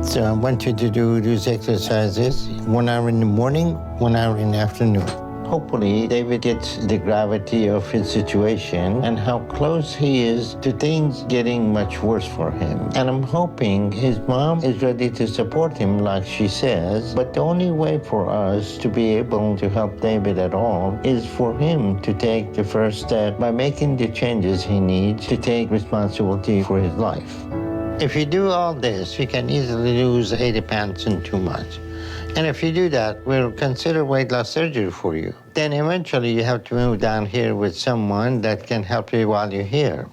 So I want you to do these exercises 1 hour in the morning, 1 hour in the afternoon. Hopefully, David gets the gravity of his situation and how close he is to things getting much worse for him. And I'm hoping his mom is ready to support him like she says, but the only way for us to be able to help David at all is for him to take the first step by making the changes he needs to take responsibility for his life. If you do all this, you can easily lose 80 pounds in 2 months. And if you do that, we'll consider weight loss surgery for you. Then eventually you have to move down here with someone that can help you while you're here.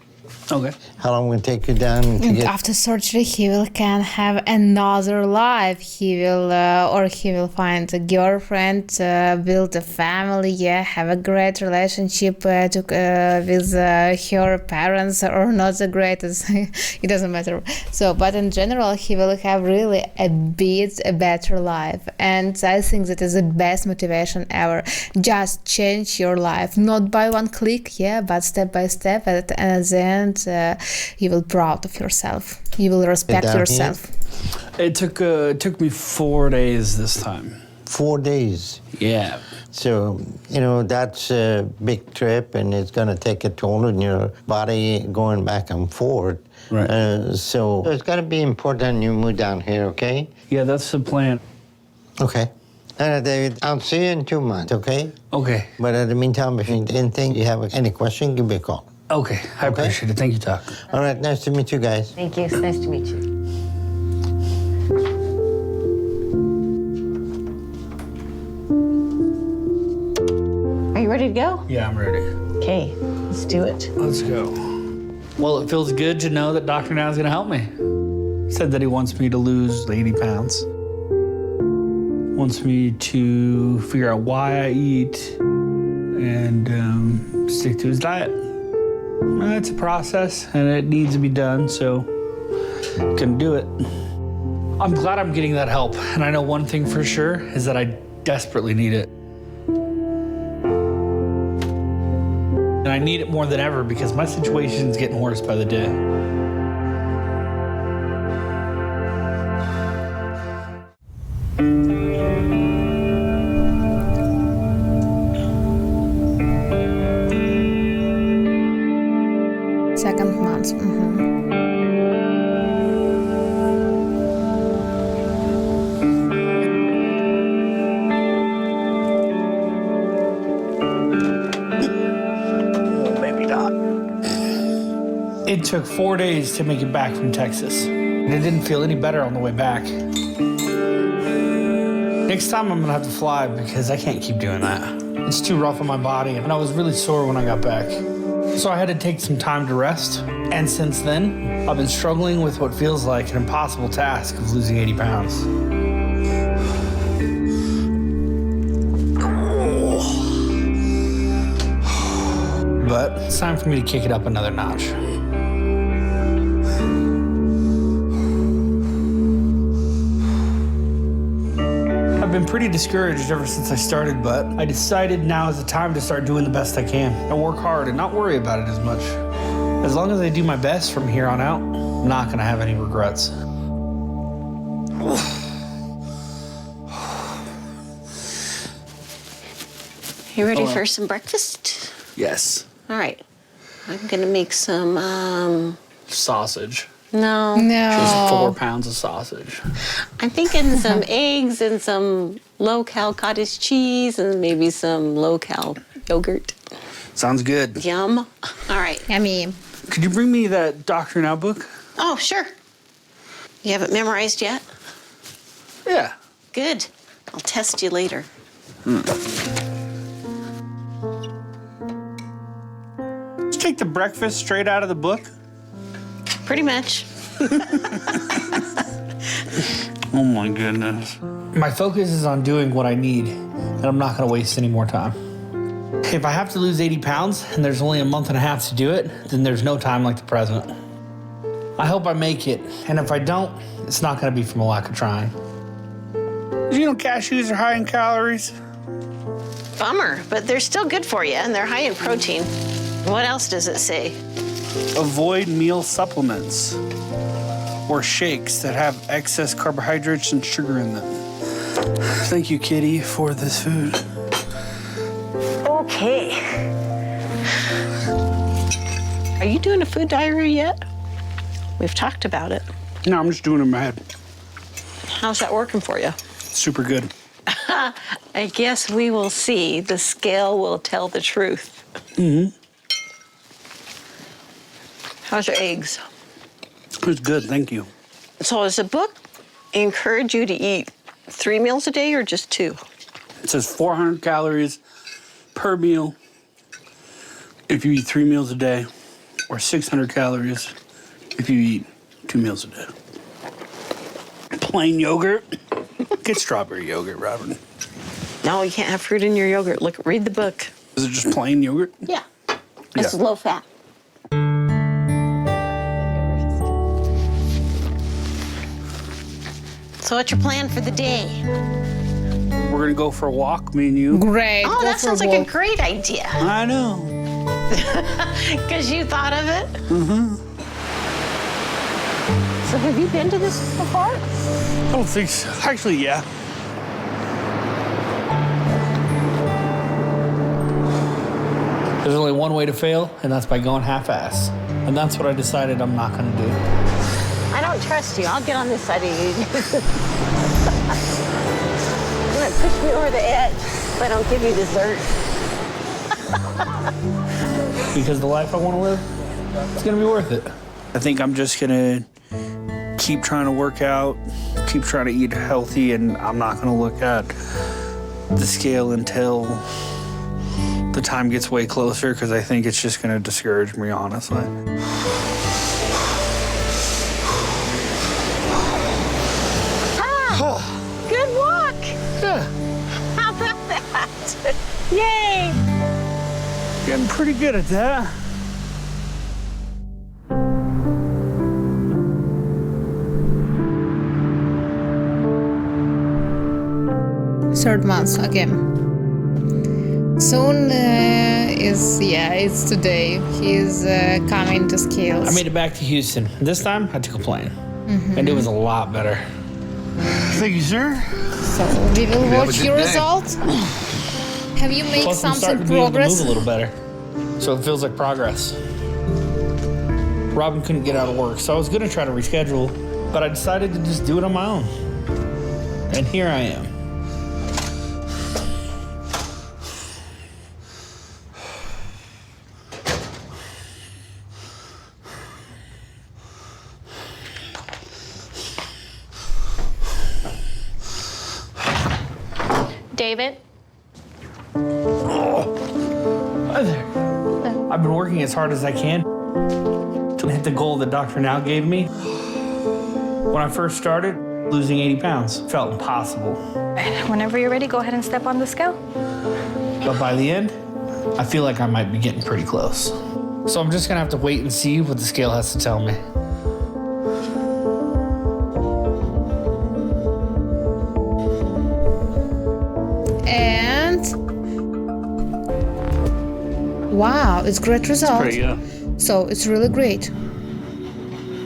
Okay. How long will it take you down to get... After surgery, he can have another life. He will find a girlfriend, build a family, yeah, have a great relationship with her parents, or not the greatest. It doesn't matter. So, but in general, he will have really a better life. And I think that is the best motivation ever. Just change your life, not by one click, yeah, but step by step. And at the end, you will be proud of yourself. You will respect yourself. It took me 4 days this time. 4 days? Yeah. So, that's a big trip, and it's going to take a toll on your body going back and forth. Right. So it's going to be important you move down here, okay? Yeah, that's the plan. Okay. All right, David, I'll see you in 2 months, okay? Okay. But in the meantime, if you anything, you have any question, give me a call. Okay, I appreciate it. Thank you, Doc. All right, nice to meet you guys. Thank you. It's nice to meet you. Are you ready to go? Yeah, I'm ready. Okay, let's do it. Let's go. Well, it feels good to know that Dr. Nouw is going to help me. Said that he wants me to lose 80 pounds. Wants me to figure out why I eat and stick to his diet. It's a process, and it needs to be done, so can do it. I'm glad I'm getting that help, and I know one thing for sure is that I desperately need it. And I need it more than ever because my situation's getting worse by the day. Second month. It took 4 days to make it back from Texas, and it didn't feel any better on the way back. Next time I'm gonna have to fly because I can't keep doing that. It's too rough on my body, and I was really sore when I got back. So I had to take some time to rest, and since then, I've been struggling with what feels like an impossible task of losing 80 pounds. But it's time for me to kick it up another notch. I've been pretty discouraged ever since I started, but I decided now is the time to start doing the best I can and work hard and not worry about it as much. As long as I do my best from here on out, I'm not gonna have any regrets. You ready for some breakfast? Yes. All right. I'm gonna make some, Sausage. no. Just 4 pounds of sausage. I'm thinking some eggs and some low-cal cottage cheese and maybe some low-cal yogurt. Sounds good. Yum. All right. Yummy. Could you bring me that Dr. Now book? Oh, sure. You haven't memorized yet? Yeah. Good. I'll test you later. Just take the breakfast straight out of the book? Pretty much. Oh my goodness. My focus is on doing what I need, and I'm not gonna waste any more time. If I have to lose 80 pounds and there's only a month and a half to do it, then there's no time like the present. I hope I make it, and if I don't, it's not gonna be from a lack of trying. You know cashews are high in calories? Bummer, but they're still good for you, and they're high in protein. What else does it say? Avoid meal supplements or shakes that have excess carbohydrates and sugar in them. Thank you, Kitty, for this food. Okay. Are you doing a food diary yet? We've talked about it. No, I'm just doing it in my head. How's that working for you? Super good. I guess we will see. The scale will tell the truth. Mm-hmm. How's your eggs? It's good, thank you. So does the book encourage you to eat 3 meals a day or just 2? It says 400 calories per meal if you eat 3 meals a day, or 600 calories if you eat 2 meals a day. Plain yogurt? Get strawberry yogurt, Robin. No, you can't have fruit in your yogurt. Look, read the book. Is it just plain yogurt? Yeah. It's low fat. So what's your plan for the day? We're gonna go for a walk, me and you. Great. Oh, Go that for sounds a like a walk. great idea. I know. Because you thought of it? Mm-hmm. So have you been to this before? I don't think so. Actually, yeah. There's only one way to fail, and that's by going half-ass. And that's what I decided I'm not gonna do. I don't trust you. I'll get on this side of you. You're gonna push me over the edge if I don't give you dessert. Because the life I want to live, it's gonna be worth it. I think I'm just gonna keep trying to work out, keep trying to eat healthy, and I'm not gonna look at the scale until the time gets way closer, because I think it's just gonna discourage me, honestly. Good walk. Yeah, How about that? Yay. getting pretty good at that. Third month again. Soon it's today. He's coming to scales. I made it back to Houston. This time, I took a plane. And it was a lot better. Thank you, sir. So we will watch your result. Have you made Plus, I'm some starting to be able to progress? move a little better. So it feels like progress. Robin couldn't get out of work, so I was going to try to reschedule, but I decided to just do it on my own. And here I am. David? Hi there. I've been working as hard as I can to hit the goal that Dr. Now gave me. When I first started, losing 80 pounds felt impossible. Whenever you're ready, go ahead and step on the scale. But by the end, I feel like I might be getting pretty close. So I'm just gonna have to wait and see what the scale has to tell me. And wow, it's great result. Pretty good. So it's really great.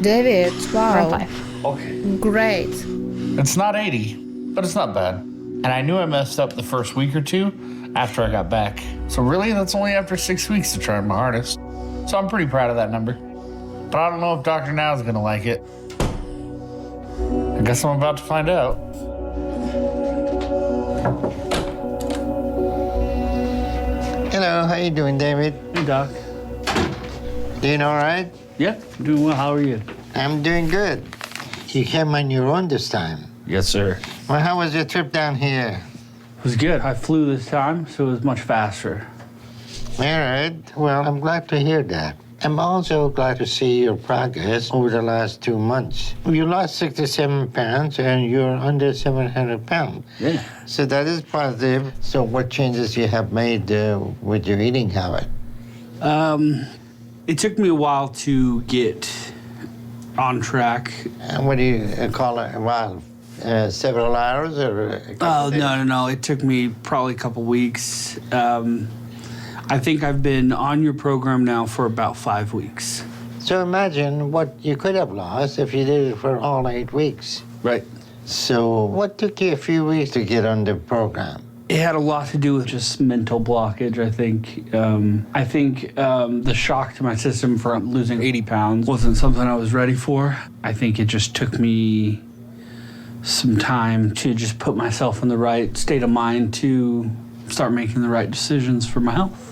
David, wow. Round 5. Okay. Great. It's not 80, but it's not bad. And I knew I messed up the first week or two after I got back. So really, that's only after 6 weeks to try my hardest. So I'm pretty proud of that number. But I don't know if Dr. Now is gonna like it. I guess I'm about to find out. Hello, how you doing, David? Hey, Doc. Doing all right? Yeah, doing well. How are you? I'm doing good. You came on your own this time. Yes, sir. Well, how was your trip down here? It was good. I flew this time, so it was much faster. All right. Well, I'm glad to hear that. I'm also glad to see your progress over the last 2 months. You lost 67 pounds and you're under 700 pounds. Yeah. So that is positive. So what changes you have made with your eating habit? It took me a while to get on track. What do you call it? A while? Several hours or a couple Oh, days? no. It took me probably a couple weeks. I think I've been on your program now for about 5 weeks. So imagine what you could have lost if you did it for all 8 weeks. Right. So what took you a few weeks to get on the program? It had a lot to do with just mental blockage, I think. The shock to my system for losing 80 pounds wasn't something I was ready for. I think it just took me some time to just put myself in the right state of mind to start making the right decisions for my health.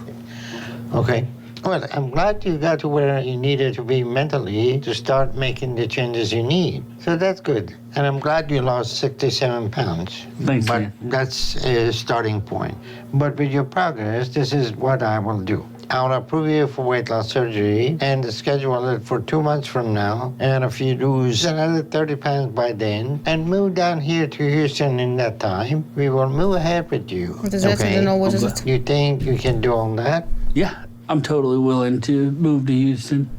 Okay. Well, I'm glad you got to where you needed to be mentally to start making the changes you need. So that's good. And I'm glad you lost 67 pounds. Thanks, But man. that's a starting point. But with your progress, this is what I will do. I'll approve you for weight loss surgery and schedule it for 2 months from now. And if you lose another 30 pounds by then and move down here to Houston in that time, we will move ahead with you. What is that? I don't know what is it. You think you can do all that? Yeah, I'm totally willing to move to Houston.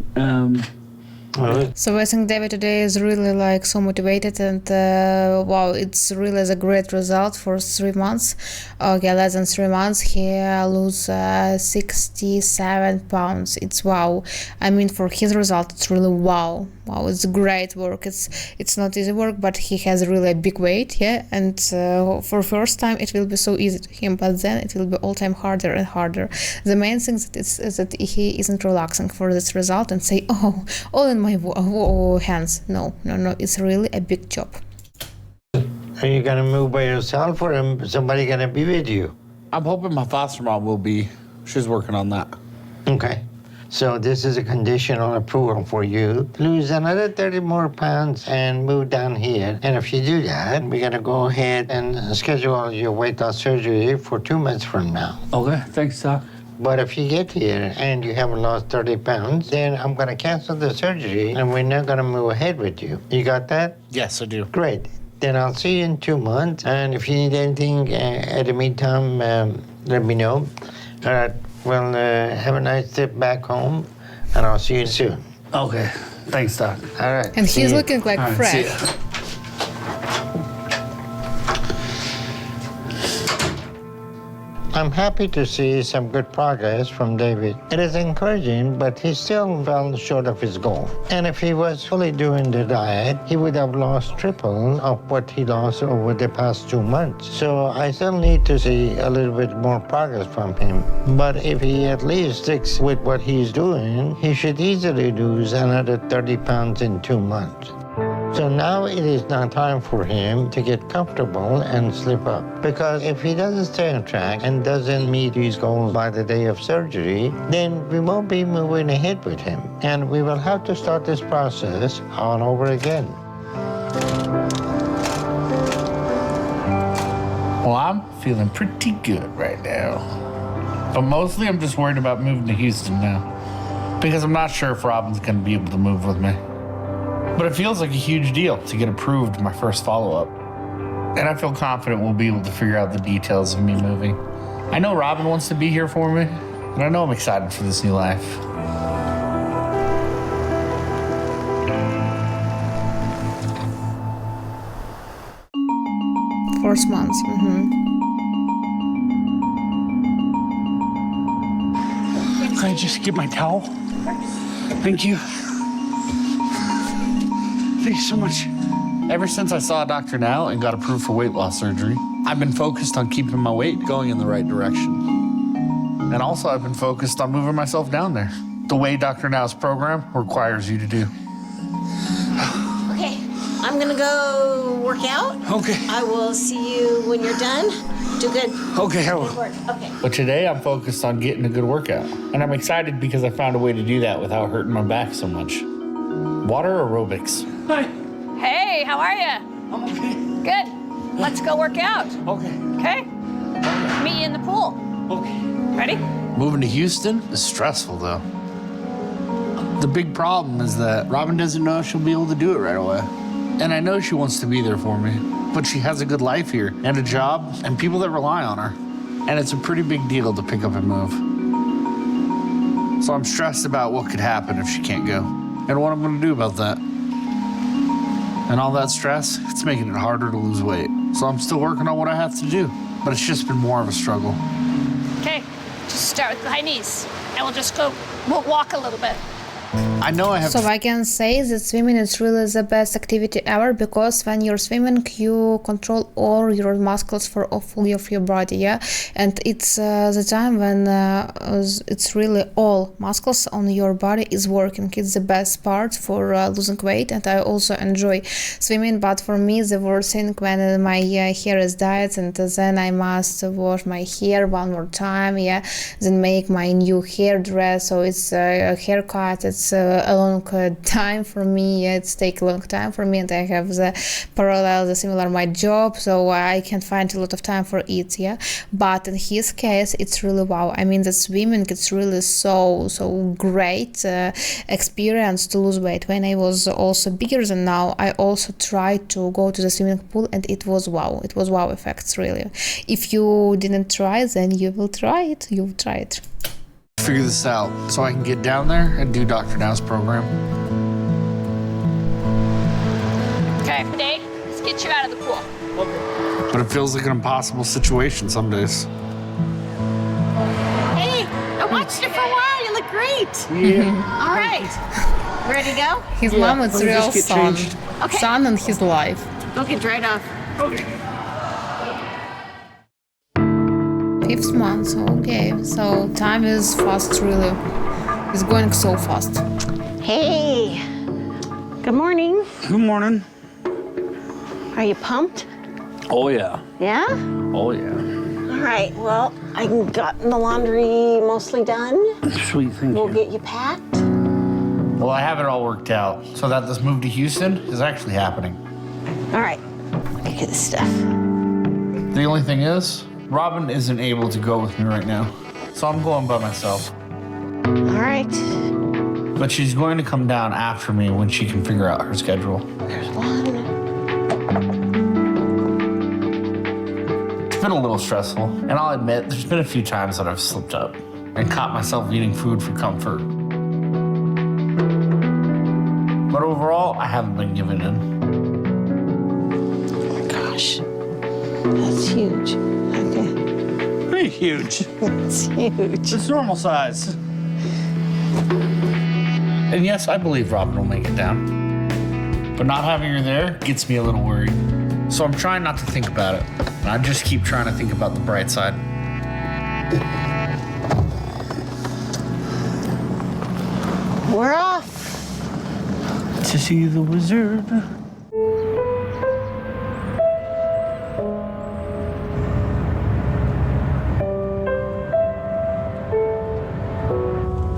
So I think David today is really like so motivated and wow, it's really a great result for 3 months. Okay, less than 3 months, he lose 67 pounds. It's wow. I mean, for his result, it's really wow. Wow, it's great work. It's not easy work, but he has really a big weight, yeah. And for first time, it will be so easy to him, but then it will be all time harder and harder. The main thing is that he isn't relaxing for this result and say, oh, all in my hands. No. It's really a big job. Are you gonna move by yourself or somebody gonna be with you? I'm hoping my foster mom will be. She's working on that. Okay. So this is a conditional approval for you. Lose another 30 more pounds and move down here. And if you do that, we're gonna go ahead and schedule your weight loss surgery for 2 months from now. Okay, thanks, Doc. But if you get here and you haven't lost 30 pounds, then I'm gonna cancel the surgery and we're not gonna move ahead with you. You got that? Yes, I do. Great. Then I'll see you in 2 months. And if you need anything at the meantime, let me know. All right. Well, have a nice trip back home, and I'll see you soon. Okay, thanks, Doc. All right. And see he's you. looking like All right, fresh. see ya. I'm happy to see some good progress from David. It is encouraging, but he still fell short of his goal. And if he was fully doing the diet, he would have lost triple of what he lost over the past 2 months. So I still need to see a little bit more progress from him. But if he at least sticks with what he's doing, he should easily lose another 30 pounds in 2 months. So now it is not time for him to get comfortable and slip up. Because if he doesn't stay on track and doesn't meet his goals by the day of surgery, then we won't be moving ahead with him. And we will have to start this process all over again. Well, I'm feeling pretty good right now. But mostly I'm just worried about moving to Houston now. Because I'm not sure if Robin's going to be able to move with me. But it feels like a huge deal to get approved my first follow-up. And I feel confident we'll be able to figure out the details of me moving. I know Robin wants to be here for me, and I know I'm excited for this new life. 4 months. Can I just get my towel? Thank you. Thanks so much. Ever since I saw Dr. Now and got approved for weight loss surgery, I've been focused on keeping my weight going in the right direction. And also I've been focused on moving myself down there, the way Dr. Now's program requires you to do. Okay, I'm gonna go work out. Okay. I will see you when you're done. Do good. Okay, I will. Good work. Okay. But today I'm focused on getting a good workout. And I'm excited because I found a way to do that without hurting my back so much. Water aerobics. Hi. Hey, how are you? I'm okay. Good. Let's go work out. Okay. Okay? Meet you in the pool. Okay. Ready? Moving to Houston is stressful though. The big problem is that Robin doesn't know if she'll be able to do it right away. And I know she wants to be there for me, but she has a good life here and a job and people that rely on her. And it's a pretty big deal to pick up and move. So I'm stressed about what could happen if she can't go and what I'm gonna do about that. And all that stress, it's making it harder to lose weight. So I'm still working on what I have to do, but it's just been more of a struggle. Okay, just start with the high knees. And we'll walk a little bit. I know I have So I can say that swimming is really the best activity ever, because when you're swimming, you control all your muscles for fully of your body, yeah. And it's the time when it's really all muscles on your body is working. It's the best part for losing weight, and I also enjoy swimming. But for me, the worst thing when my hair is dyed, and then I must wash my hair one more time, yeah. Then make my new hair dress. So it's a haircut. It's a long time for me. It's take a long time for me, and I have the similar my job, so I can find a lot of time for it, yeah. But in his case, it's really wow. I mean, the swimming, it's really so great experience to lose weight. When I was also bigger than now, I also tried to go to the swimming pool, and it was wow. It was wow effects, really. If you didn't try, then you will try it. You'll try it. Figure this out so I can get down there and do Dr. Now's program. Okay, Dave, let's get you out of the pool. But it feels like an impossible situation some days. Hey, I watched you for a while. You look great. Yeah. All right. Ready to go? His mom is let me real just get son. changed. Okay. Son in his life. Go get dried off. Okay. 5th month, okay. So time is fast, really. It's going so fast. Hey. Good morning. Good morning. Are you pumped? Oh, yeah. Yeah? Oh, yeah. All right. Well, I gotten the laundry mostly done. Sweet, thank We'll you. get you packed. Well, I have it all worked out so that this move to Houston is actually happening. All right. Let me get this stuff. The only thing is, Robin isn't able to go with me right now, so I'm going by myself. All right. But she's going to come down after me when she can figure out her schedule. There's one. It's been a little stressful, and I'll admit there's been a few times that I've slipped up and caught myself eating food for comfort. But overall, I haven't been giving in. Oh my gosh. That's huge. Okay. Hey, huge. It's huge. It's normal size. And yes, I believe Robin will make it down. But not having her there gets me a little worried. So I'm trying not to think about it. And I just keep trying to think about the bright side. We're off. To see the wizard.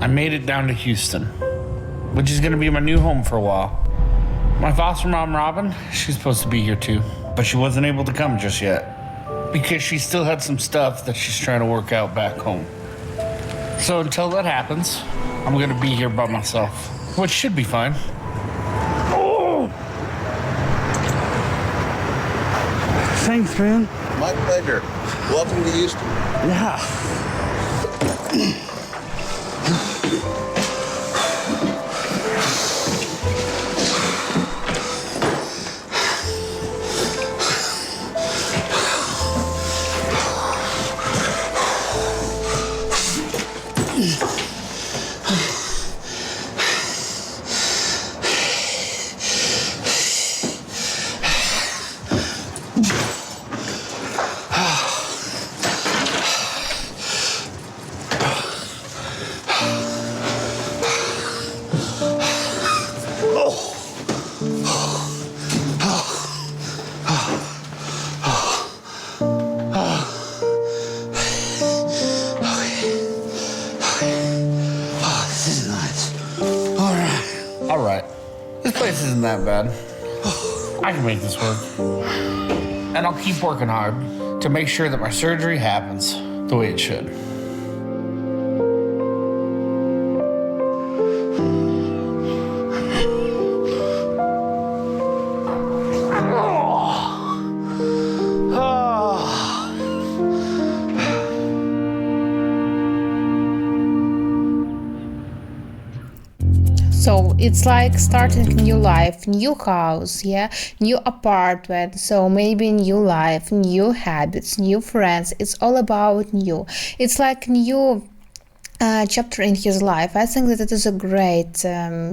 I made it down to Houston, which is gonna be my new home for a while. My foster mom, Robin, she's supposed to be here too, but she wasn't able to come just yet because she still had some stuff that she's trying to work out back home. So until that happens, I'm gonna be here by myself, which should be fine. Oh! Thanks, man. My pleasure. Welcome to Houston. Yeah. All right, this place isn't that bad. I can make this work. And I'll keep working hard to make sure that my surgery happens the way it should. So it's like starting a new life, new house, yeah, new apartment. So maybe new life, new habits, new friends. It's all about new. It's like new chapter in his life. I think that it is a great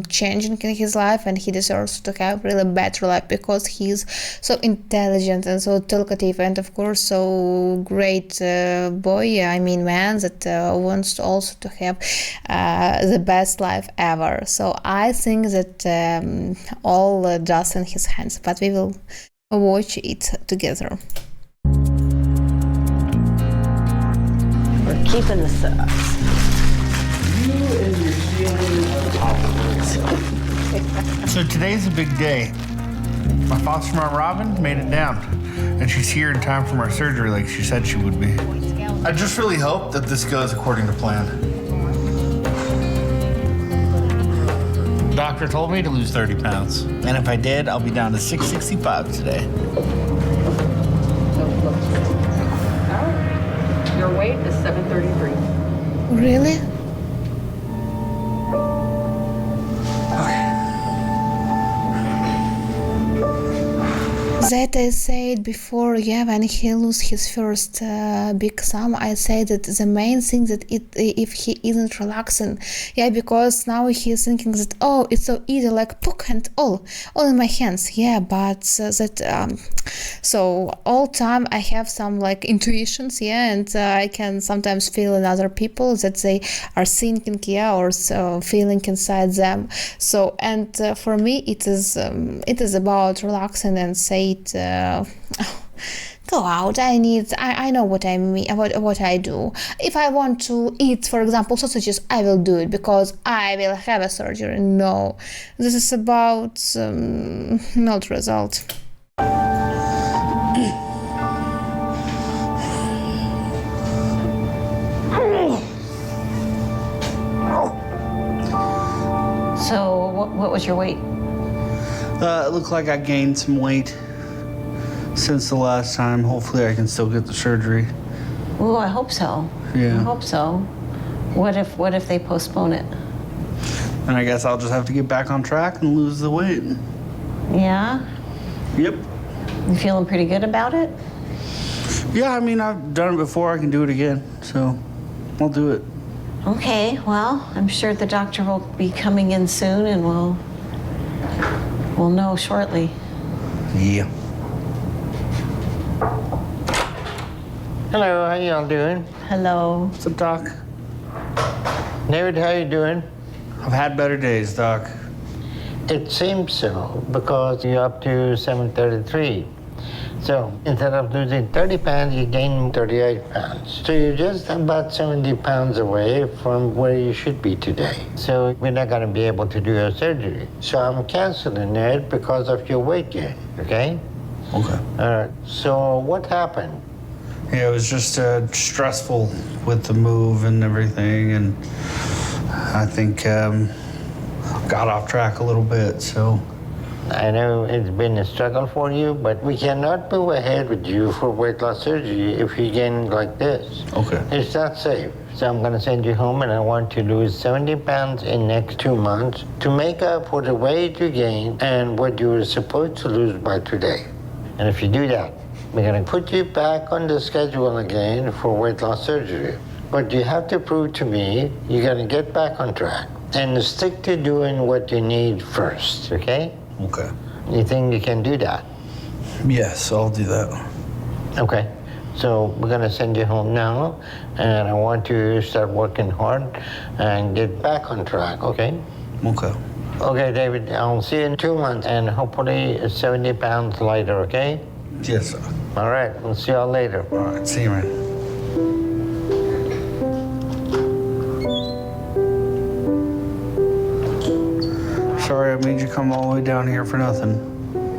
change in his life, and he deserves to have really better life because he's so intelligent and so talkative, and of course so great boy, I mean man, that wants also to have the best life ever. So I think that all just in his hands, but we will watch it together. We're keeping the socks. So today's a big day. My foster mom Robin made it down, and she's here in time for my surgery like she said she would be. I just really hope that this goes according to plan. The doctor told me to lose 30 pounds, and if I did, I'll be down to 665 today. Your weight is 733. Really? That I said before, yeah, when he lose his first big sum, I said that the main thing that if he isn't relaxing, yeah, because now he's thinking that, oh, it's so easy, like poke and all in my hands, yeah, but so all time I have some like intuitions, yeah, and I can sometimes feel in other people that they are thinking, yeah, or so feeling inside them. So and for me it is about relaxing and say it, go out. I know what I mean, what I do. If I want to eat, for example, sausages, I will do it because I will have a surgery. No, this is about not result. So what was your weight? It looked like I gained some weight since the last time. Hopefully I can still get the surgery. Oh, I hope so. Yeah. I hope so. What if they postpone it? And I guess I'll just have to get back on track and lose the weight. Yeah? Yep. You feeling pretty good about it? Yeah, I mean, I've done it before. I can do it again, so I'll do it. Okay, well, I'm sure the doctor will be coming in soon and we'll know shortly. Yeah. Hello, how y'all doing? Hello. What's up, Doc? David, how you doing? I've had better days, Doc. It seems so, because you're up to 733. So instead of losing 30 pounds, you gain 38 pounds. So you're just about 70 pounds away from where you should be today. So we're not going to be able to do your surgery. So I'm canceling it because of your weight gain, okay? Okay. All right. So what happened? Yeah, it was just stressful with the move and everything, and I think got off track a little bit, so. I know it's been a struggle for you, but we cannot move ahead with you for weight loss surgery if you gain like this. Okay. It's not safe. So I'm going to send you home, and I want you to lose 70 pounds in next 2 months to make up for the weight you gained and what you were supposed to lose by today. And if you do that, we're going to put you back on the schedule again for weight loss surgery. But you have to prove to me you're going to get back on track and stick to doing what you need first, okay? Okay. You think you can do that? Yes, I'll do that. Okay. So we're going to send you home now, and I want you to start working hard and get back on track, okay? Okay. Okay, David, I'll see you in 2 months, and hopefully 70 pounds lighter, okay? Yes, sir. All right, we'll see y'all later. All right, see you, man. Sorry I made you come all the way down here for nothing.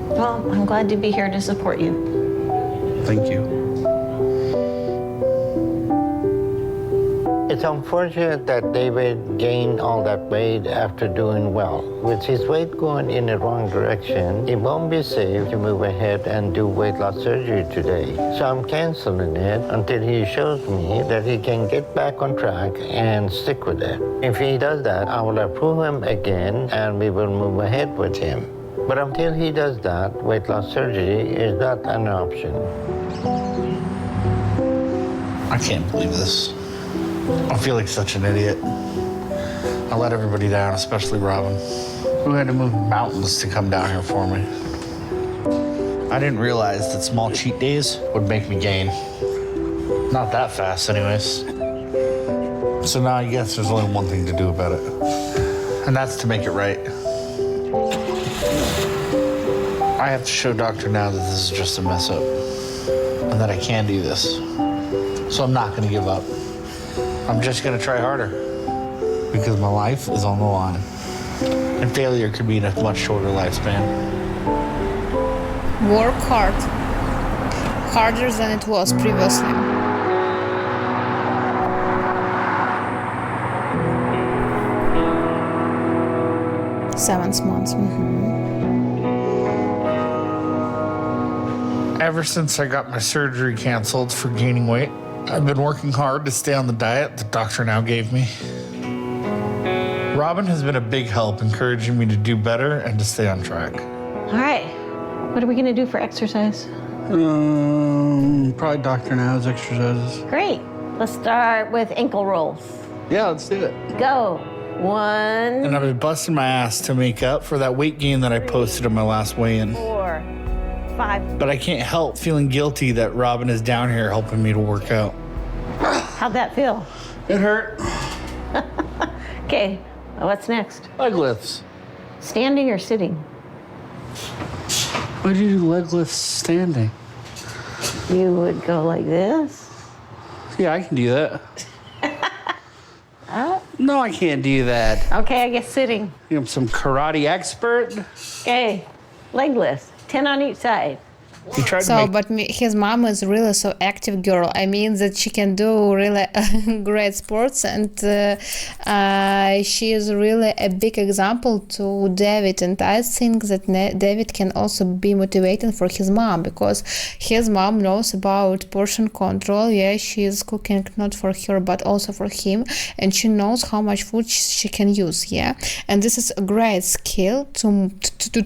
Well, I'm glad to be here to support you. Thank you. It's unfortunate that David gained all that weight after doing well. With his weight going in the wrong direction, it won't be safe to move ahead and do weight loss surgery today. So I'm canceling it until he shows me that he can get back on track and stick with it. If he does that, I will approve him again and we will move ahead with him. But until he does that, weight loss surgery is not an option. I can't believe this. I feel like such an idiot. I let everybody down, especially Robin, who had to move mountains to come down here for me. I didn't realize that small cheat days would make me gain. Not that fast, anyways. So now I guess there's only one thing to do about it, and that's to make it right. I have to show Doctor now that this is just a mess up, and that I can do this. So I'm not gonna give up. I'm just gonna try harder because my life is on the line. And failure could mean a much shorter lifespan. Work hard. Harder than it was previously. Seven months. Ever since I got my surgery canceled for gaining weight, I've been working hard to stay on the diet the doctor now gave me. Robin has been a big help, encouraging me to do better and to stay on track. All right, what are we gonna do for exercise? Probably Dr. Now's exercises. Great, let's start with ankle rolls. Yeah, let's do it. Go, 1. And I've been busting my ass to make up for that weight gain that I posted in my last weigh-in. 4, 5. But I can't help feeling guilty that Robin is down here helping me to work out. How'd that feel? It hurt. Okay, what's next? Leg lifts. Standing or sitting? Why do you do leg lifts standing? You would go like this? Yeah, I can do that. No, I can't do that. Okay, I guess sitting. I'm some karate expert. Okay, leg lifts, 10 on each side. His mom is really so active girl. I mean that she can do really great sports, and she is really a big example to David. And I think that David can also be motivating for his mom, because his mom knows about portion control. Yeah, she is cooking not for her but also for him, and she knows how much food she can use. Yeah, and this is a great skill to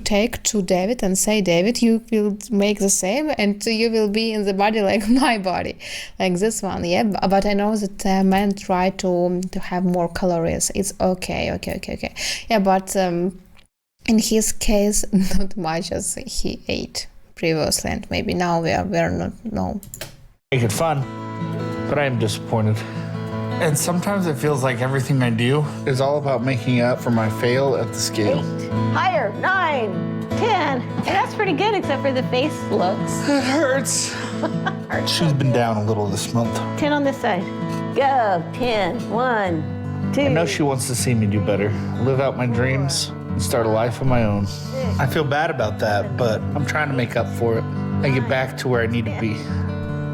take to David and say, David, you will make the same, and you will be in the body like my body, like this one. Yeah, but I know that men try to have more calories. It's okay. Yeah, but in his case, not much as he ate previously, and maybe now we're not. No. Make it fun, but I am disappointed. And sometimes it feels like everything I do is all about making up for my fail at the scale. 8, higher, 9, 10. Hey, that's pretty good, except for the face looks. It hurts. She's been down a little this month. 10 on this side. Go. 10, 1, 2. I know she wants to see me do better, live out my dreams, and start a life of my own. I feel bad about that, but I'm trying to make up for it and get back to where I need to be.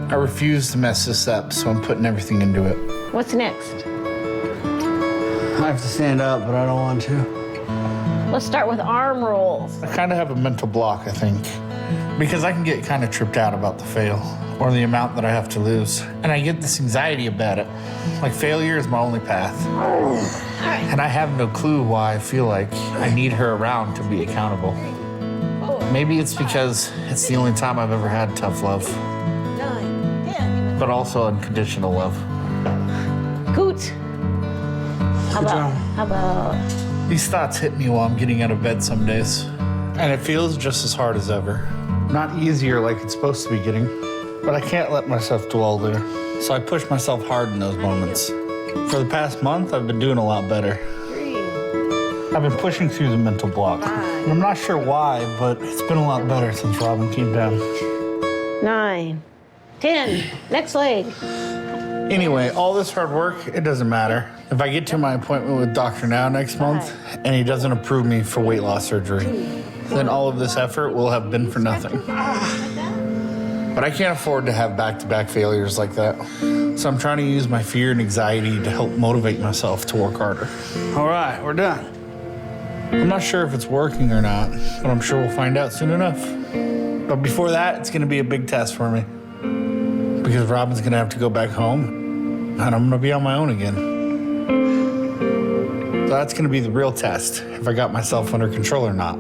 I refuse to mess this up, so I'm putting everything into it. What's next? I have to stand up, but I don't want to. Let's start with arm rolls. I kind of have a mental block, I think, because I can get kind of tripped out about the fail or the amount that I have to lose. And I get this anxiety about it. Like failure is my only path. And I have no clue why I feel like I need her around to be accountable. Maybe it's because it's the only time I've ever had tough love. 9, 10. But also unconditional love. Coot. How about? These thoughts hit me while I'm getting out of bed some days. And it feels just as hard as ever. Not easier like it's supposed to be getting, but I can't let myself dwell there. So I push myself hard in those moments. For the past month, I've been doing a lot better. 3. I've been pushing through the mental block. And I'm not sure why, but it's been a lot better since Robin came down. 9, 10. Next leg. Anyway, all this hard work, it doesn't matter. If I get to my appointment with Dr. Now next month and he doesn't approve me for weight loss surgery, then all of this effort will have been for nothing. But I can't afford to have back-to-back failures like that. So I'm trying to use my fear and anxiety to help motivate myself to work harder. All right, we're done. I'm not sure if it's working or not, but I'm sure we'll find out soon enough. But before that, it's gonna be a big test for me. Because Robin's gonna have to go back home, and I'm gonna be on my own again. So that's gonna be the real test, if I got myself under control or not.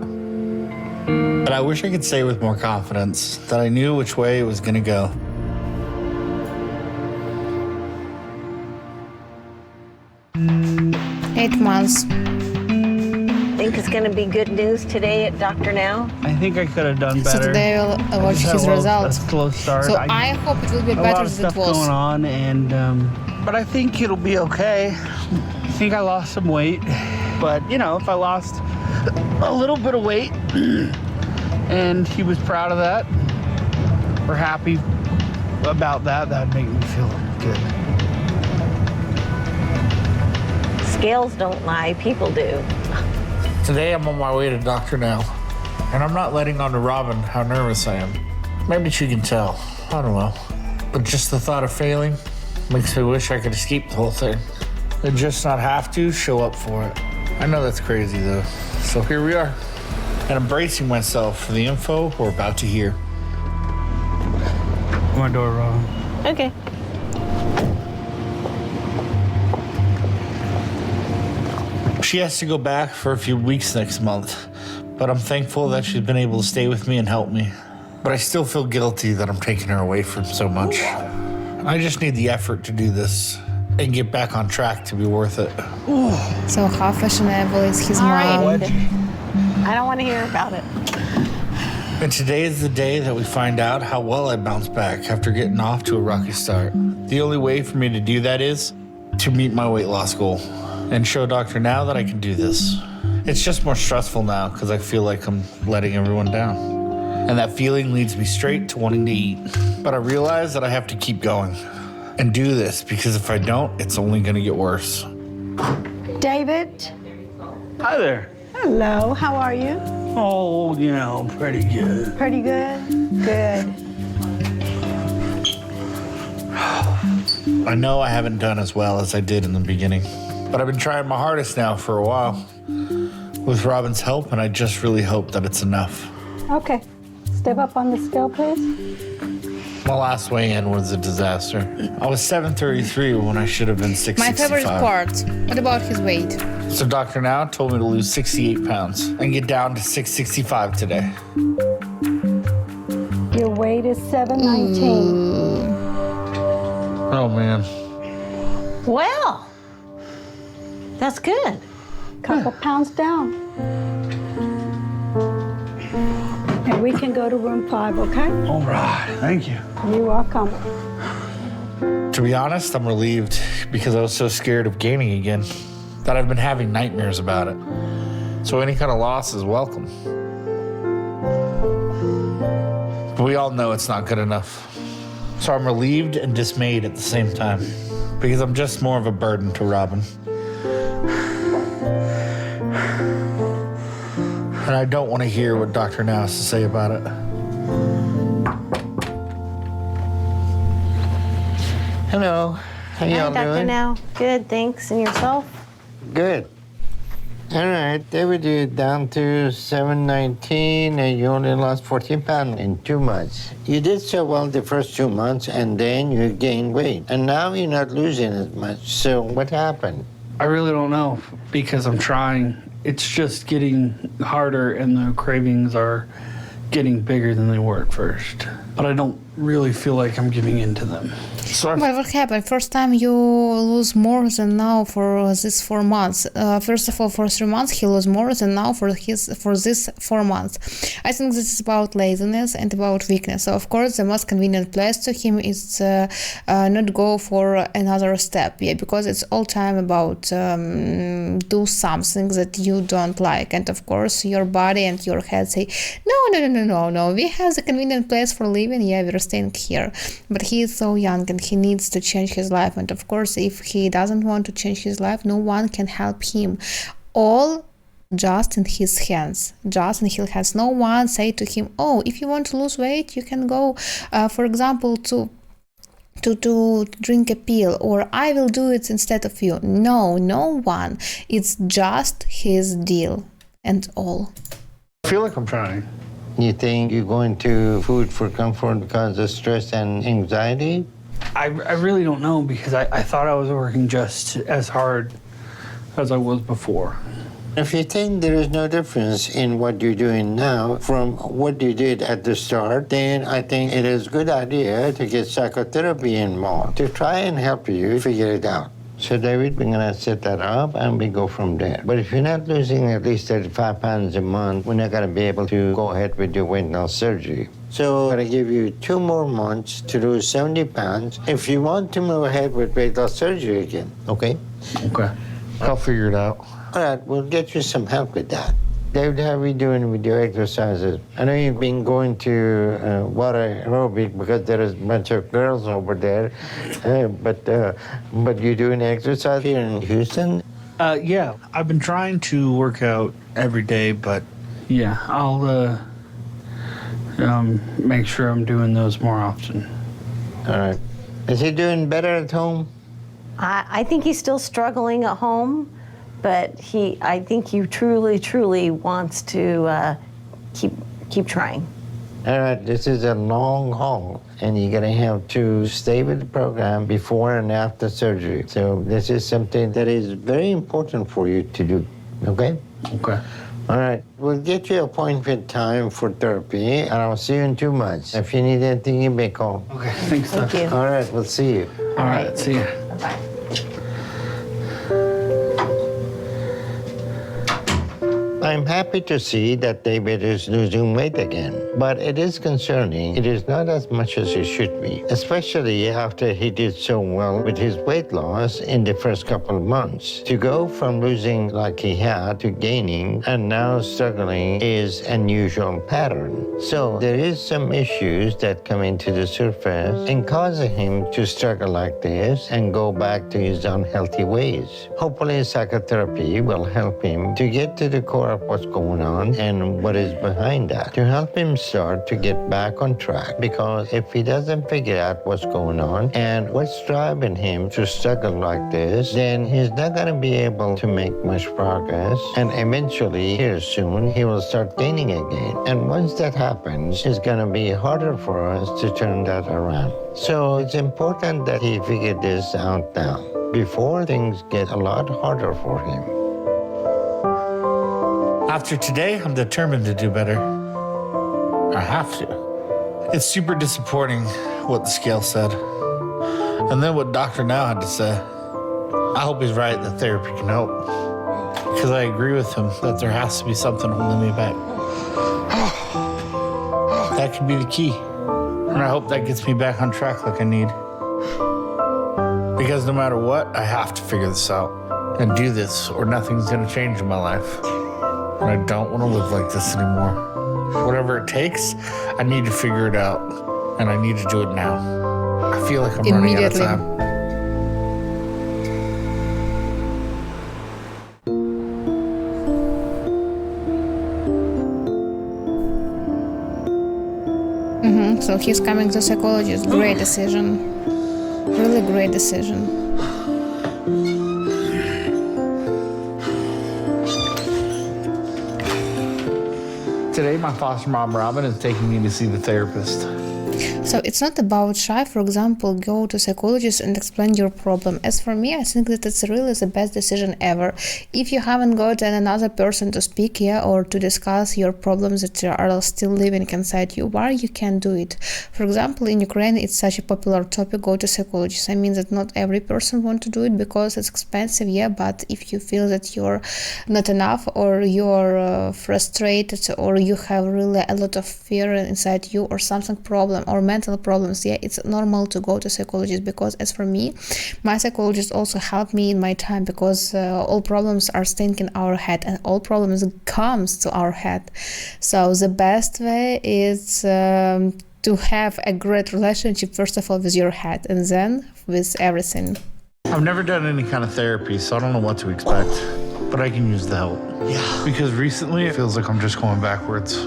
But I wish I could say with more confidence that I knew which way it was gonna go. Eight months. Think it's going to be good news today at Dr. Now? I think I could have done better. So today we'll watch his results. A slow start. So I hope it will be a better lot of than it stuff was. going on, and but I think it'll be okay. I think I lost some weight, but you know, if I lost a little bit of weight, and he was proud of that, or happy about that, that'd make me feel good. Scales don't lie, people do. Today I'm on my way to Dr. Now, and I'm not letting on to Robin how nervous I am. Maybe she can tell, I don't know. But just the thought of failing makes me wish I could escape the whole thing. And just not have to show up for it. I know that's crazy though, so here we are. And I'm bracing myself for the info we're about to hear. My door, Robin. Okay. She has to go back for a few weeks next month, but I'm thankful that she's been able to stay with me and help me. But I still feel guilty that I'm taking her away from so much. I just need the effort to do this and get back on track to be worth it. So how fashionable is his mom? Right. I don't want to hear about it. And today is the day that we find out how well I bounce back after getting off to a rocky start. The only way for me to do that is to meet my weight loss goal and show Dr. Now that I can do this. It's just more stressful now because I feel like I'm letting everyone down. And that feeling leads me straight to wanting to eat. But I realize that I have to keep going and do this because if I don't, it's only going to get worse. David? Hi there. Hello, how are you? Oh, you know, pretty good. Pretty good? Good. I know I haven't done as well as I did in the beginning, but I've been trying my hardest now for a while with Robin's help, and I just really hope that it's enough. Okay. Step up on the scale, please. My last weigh-in was a disaster. I was 733 when I should have been 665. My favorite part. What about his weight? So Dr. Now told me to lose 68 pounds and get down to 665 today. Your weight is 719. Oh, man. Well, that's good. Couple pounds down. And we can go to room 5, okay? All right, thank you. You're welcome. To be honest, I'm relieved because I was so scared of gaining again that I've been having nightmares about it. So any kind of loss is welcome. But we all know it's not good enough. So I'm relieved and dismayed at the same time because I'm just more of a burden to Robin. And I don't want to hear what Dr. Now has to say about it. Hello. How y'all Hi, Dr. doing? Now. Good, thanks. And yourself? Good. All right, David, you're down to 719 and you only lost 14 pounds in 2 months. You did so well the first 2 months and then you gained weight. And now you're not losing as much. So what happened? I really don't know because I'm trying. It's just getting harder and the cravings are getting bigger than they were at first. But I don't really feel like I'm giving in to them. So what happened? First time you lose more than now for this 4 months. First of all, for 3 months he lost more than now for this 4 months. I think this is about laziness and about weakness. So of course, the most convenient place to him is not go for another step. Yeah, because it's all time about do something that you don't like, and of course your body and your head say no. We have the convenient place for living. Yeah, we're staying here, but he is so young and he needs to change his life. And of course, if he doesn't want to change his life, no one can help him. All just in his hands. Just in his hands. No one say to him, oh, if you want to lose weight, you can go, for example, to drink a pill, or I will do it instead of you. No one. It's just his deal and all. I feel like I'm trying. You think you're going to food for comfort because of stress and anxiety? I really don't know because I thought I was working just as hard as I was before. If you think there is no difference in what you're doing now from what you did at the start, then I think it is a good idea to get psychotherapy involved to try and help you figure it out. So, David, we're going to set that up and we go from there. But if you're not losing at least 35 pounds a month, we're not going to be able to go ahead with your weight loss surgery. So I'm going to give you 2 more months to lose 70 pounds if you want to move ahead with weight loss surgery again, okay? Okay. I'll figure it out. All right, we'll get you some help with that. David, how are you doing with your exercises? I know you've been going to water aerobic because there is a bunch of girls over there, but you're doing exercise here in Houston? Yeah, I've been trying to work out every day, but yeah, I'll make sure I'm doing those more often. All right. Is he doing better at home? I think he's still struggling at home, but I think he truly wants to keep trying. All right, this is a long haul, and you're going to have to stay with the program before and after surgery. So this is something that is very important for you to do, okay? Okay. All right, we'll get you appointment time for therapy, and I'll see you in 2 months. If you need anything, you may call. Okay, thanks, Thank you. All right, we'll see you. All right, see ya. Bye. I'm happy to see that David is losing weight again, but it is concerning. It is not as much as it should be, especially after he did so well with his weight loss in the first couple of months. To go from losing like he had to gaining and now struggling is an unusual pattern. So there is some issues that come into the surface and causing him to struggle like this and go back to his unhealthy ways. Hopefully psychotherapy will help him to get to the core of what's going on and what is behind that, to help him start to get back on track. Because if he doesn't figure out what's going on and what's driving him to struggle like this, then he's not going to be able to make much progress, and eventually here soon he will start gaining again. And once that happens, it's going to be harder for us to turn that around. So it's important that he figure this out now before things get a lot harder for him. After today, I'm determined to do better. I have to. It's super disappointing what the scale said. And then what Dr. Now had to say. I hope he's right that therapy can help. Because I agree with him that there has to be something holding me back. That could be the key. And I hope that gets me back on track like I need. Because no matter what, I have to figure this out and do this, or nothing's gonna change in my life. And I don't wanna live like this anymore. Whatever it takes, I need to figure it out. And I need to do it now. I feel like I'm running out of time. So he's coming to psychologist. Great decision. Really great decision. Today, my foster mom, Robin, is taking me to see the therapist. So it's not about shy, for example, go to psychologist and explain your problem. As for me, I think that it's really the best decision ever. If you haven't got another person to speak here or to discuss your problems that are still living inside you, why you can do it? For example, in Ukraine, it's such a popular topic, go to psychologist. I mean that not every person want to do it because it's expensive, yeah, but if you feel that you're not enough or you're frustrated or you have really a lot of fear inside you or something problem or mental problems, yeah, it's normal to go to psychologist. Because as for me, my psychologist also helped me in my time, because all problems are staying in our head and all problems comes to our head. So the best way is to have a great relationship, first of all, with your head and then with everything. I've never done any kind of therapy, so I don't know what to expect, but I can use the help. Yeah. Because recently it feels like I'm just going backwards.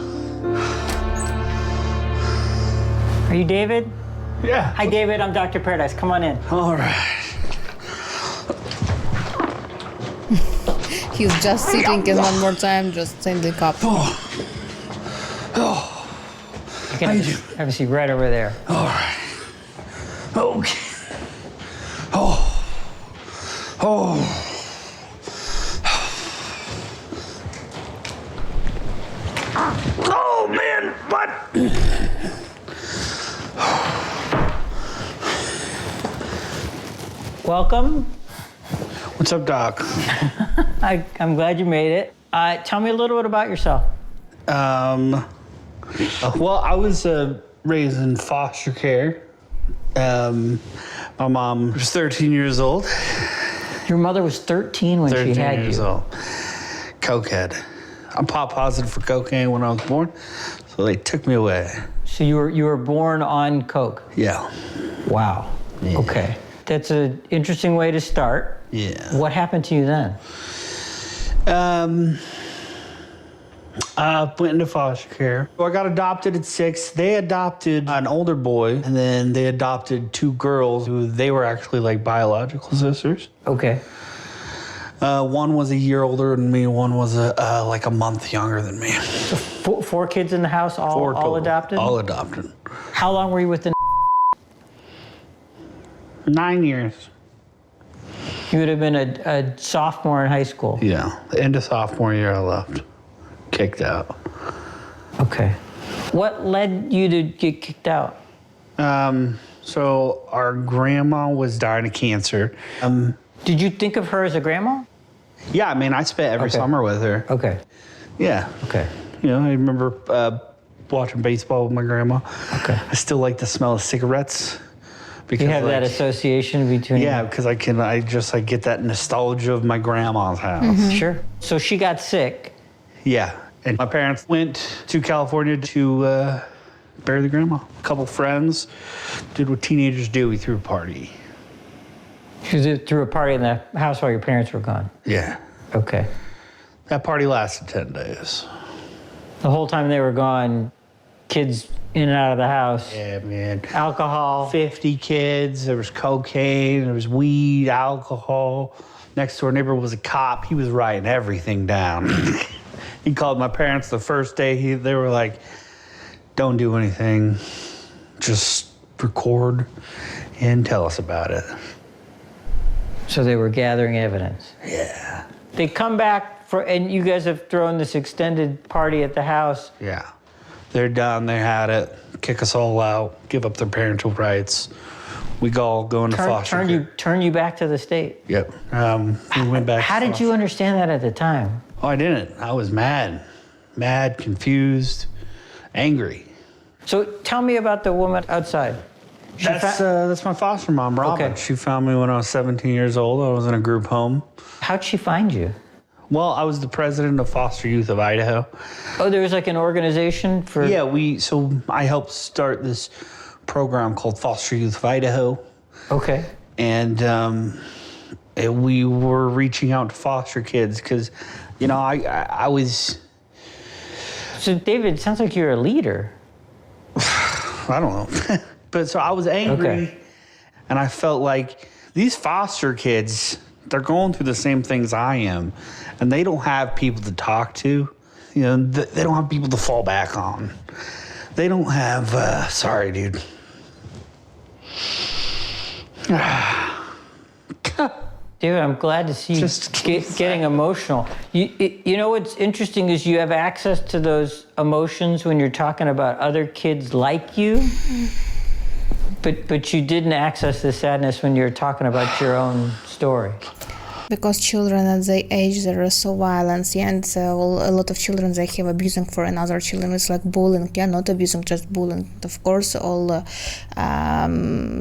Are you David? Yeah. Hi, David. I'm Dr. Paradise. Come on in. All right. He's just sitting in one more time, just standing up. You can have a seat right over there. All right. Okay. Oh. Oh, man, what? Welcome. What's up, Doc? I'm glad you made it. Tell me a little bit about yourself. Well, I was raised in foster care. My mom was 13 years old. Your mother was 13 when she had you. 13 years old. Cokehead. I'm pop positive for cocaine when I was born, so they took me away. So you were born on coke? Yeah. Wow. Yeah. Okay. That's an interesting way to start. Yeah. What happened to you then? I went into foster care. I got adopted at 6. They adopted an older boy, and then they adopted 2 girls who they were actually like biological sisters. Okay. One was a year older than me. One was like a month younger than me. So 4 kids in the house, all adopted? All adopted. How long were you with the 9 years. You would have been a sophomore in high school. Yeah, the end of sophomore year I left. Kicked out. Okay. What led you to get kicked out? So our grandma was dying of cancer. Did you think of her as a grandma? Yeah, I mean, I spent every summer with her. Okay. Yeah. Okay. You know, I remember watching baseball with my grandma. Okay. I still like the smell of cigarettes. Because you have that association between... Yeah, because I get that nostalgia of my grandma's house. Mm-hmm. Sure. So she got sick. Yeah, and my parents went to California to bury the grandma. A couple friends did what teenagers do. We threw a party. You threw a party in the house while your parents were gone? Yeah. Okay. That party lasted 10 days. The whole time they were gone, kids in and out of the house. Yeah, man. Alcohol. 50 kids. There was cocaine. There was weed, alcohol. Next door neighbor was a cop. He was writing everything down. He called my parents the first day. They were like, don't do anything. Just record and tell us about it. So they were gathering evidence. Yeah. They come back and you guys have thrown this extended party at the house. Yeah. They're done. They had it. Kick us all out. Give up their parental rights. We all go into foster care. Turn you back to the state. Yep. We went back. How did you understand that at the time? Oh, I didn't. I was mad, confused, angry. So tell me about the woman outside. That's my foster mom, Robin. Okay. She found me when I was 17 years old. I was in a group home. How'd she find you? Well, I was the president of Foster Youth of Idaho. Oh, there was like an organization for... Yeah, so I helped start this program called Foster Youth of Idaho. Okay. And we were reaching out to foster kids because, you know, I was... So, David, it sounds like you're a leader. I don't know. But so I was angry, and I felt like these foster kids, they're going through the same things I am, and they don't have people to talk to. You know, they don't have people to fall back on. They don't have, sorry, dude. David, I'm glad to see you getting emotional. You know what's interesting is you have access to those emotions when you're talking about other kids like you, but you didn't access the sadness when you're talking about your own story. Because children at their age, there is so violence, yeah, and a lot of children, they have abusing for another children. It's like bullying, yeah, not abusing, just bullying. Of course, all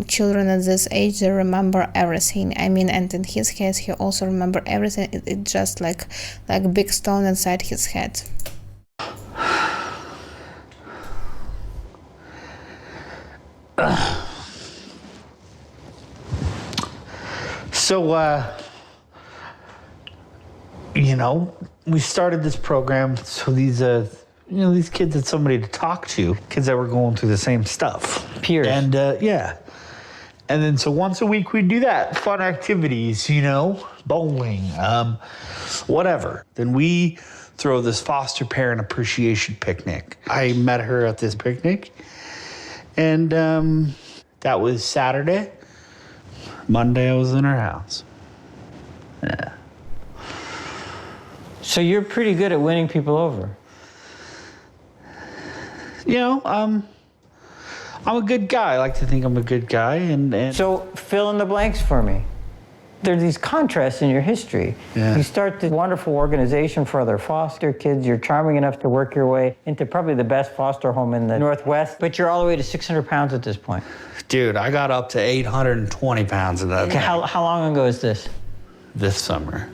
children at this age, they remember everything. I mean, and in his case, he also remember everything. It's just like a big stone inside his head. So, you know, we started this program so these kids had somebody to talk to, kids that were going through the same stuff. Peers. And, yeah. And then so once a week we'd do that, fun activities, you know, bowling, whatever. Then we throw this foster parent appreciation picnic. I met her at this picnic, and that was Saturday. Monday I was in her house. Yeah. So you're pretty good at winning people over. You know, I'm a good guy. I like to think I'm a good guy. And So fill in the blanks for me. There are these contrasts in your history. Yeah. You start this wonderful organization for other foster kids. You're charming enough to work your way into probably the best foster home in the Northwest, but you're all the way to 600 pounds at this point. Dude, I got up to 820 pounds of that. Okay, how long ago is this? This summer.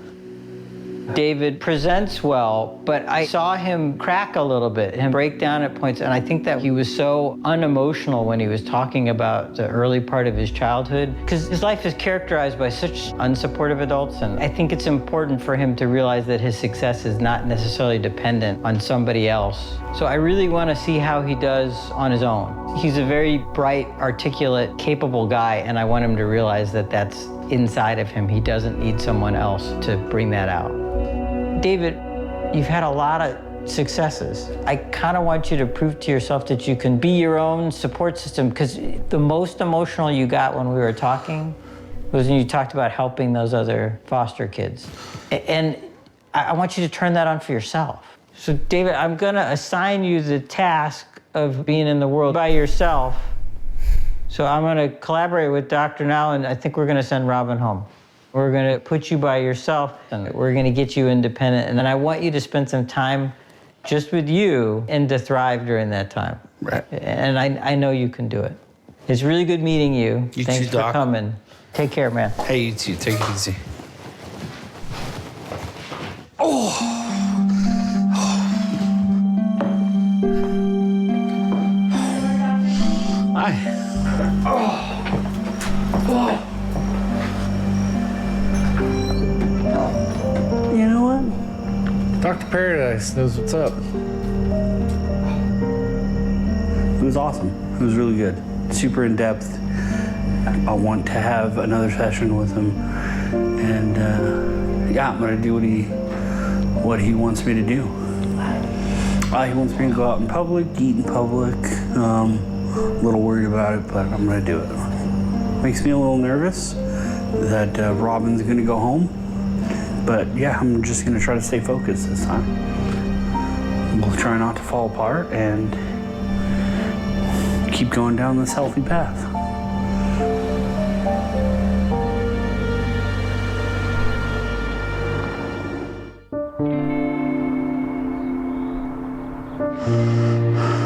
David presents well, but I saw him crack a little bit, him break down at points, and I think that he was so unemotional when he was talking about the early part of his childhood, because his life is characterized by such unsupportive adults, and I think it's important for him to realize that his success is not necessarily dependent on somebody else. So I really want to see how he does on his own. He's a very bright, articulate, capable guy, and I want him to realize that that's inside of him. He doesn't need someone else to bring that out. David, you've had a lot of successes. I kind of want you to prove to yourself that you can be your own support system, because the most emotional you got when we were talking was when you talked about helping those other foster kids. And I want you to turn that on for yourself. So David, I'm gonna assign you the task of being in the world by yourself. So I'm gonna collaborate with Dr. Now, and I think we're gonna send Robin home. We're gonna put you by yourself, and we're gonna get you independent, and then I want you to spend some time just with you and to thrive during that time. Right. And I know you can do it. It's really good meeting you. Thanks too, for Doc. coming. Take care, man. Hey, you too. Take it easy. Hi. You know what? Dr. Paradise knows what's up. It was awesome. It was really good. Super in depth. I want to have another session with him, and yeah, I'm gonna do what he wants me to do. He wants me to go out in public, eat in public. A little worried about it, but I'm gonna do it. Makes me a little nervous that Robin's gonna go home, but yeah, I'm just gonna try to stay focused this time. We'll try not to fall apart, and keep going down this healthy path.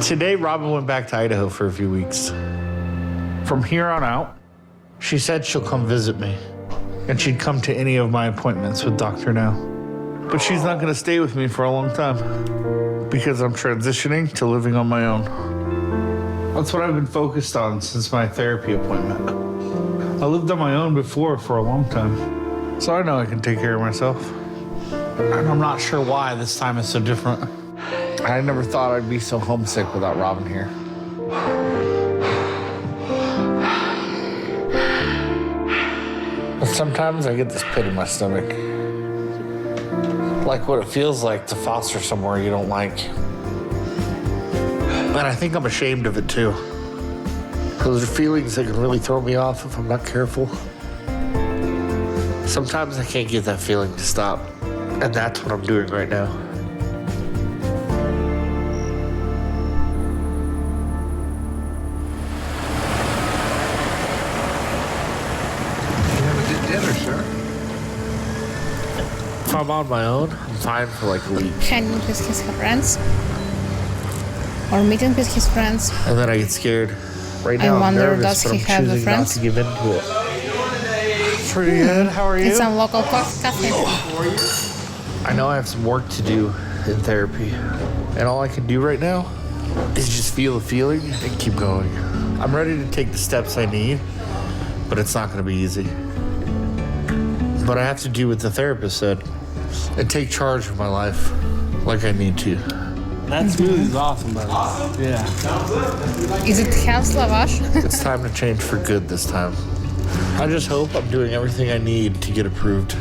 Today, Robin went back to Idaho for a few weeks. From here on out, she said she'll come visit me, and she'd come to any of my appointments with Dr. Now. But she's not going to stay with me for a long time because I'm transitioning to living on my own. That's what I've been focused on since my therapy appointment. I lived on my own before for a long time, so I know I can take care of myself. And I'm not sure why this time is so different. I never thought I'd be so homesick without Robin here. But sometimes I get this pit in my stomach. Like what it feels like to foster somewhere you don't like. And I think I'm ashamed of it too. Those are feelings that can really throw me off if I'm not careful. Sometimes I can't get that feeling to stop. And that's what I'm doing right now. If I'm on my own, I'm fine for like a week. Hanging with his friends. Or meeting with his friends. And then I get scared. Right now, I I'm wonder, nervous, does but he I'm have a choosing friend? not to give in to it. Pretty good. How are you? It's some local cafe. I know I have some work to do in therapy. And all I can do right now is just feel the feeling and keep going. I'm ready to take the steps I need, but it's not going to be easy. But I have to do what the therapist said and take charge of my life like I need to. That smoothie is awesome, buddy. Yeah. Is it health lavash? It's time to change for good this time. I just hope I'm doing everything I need to get approved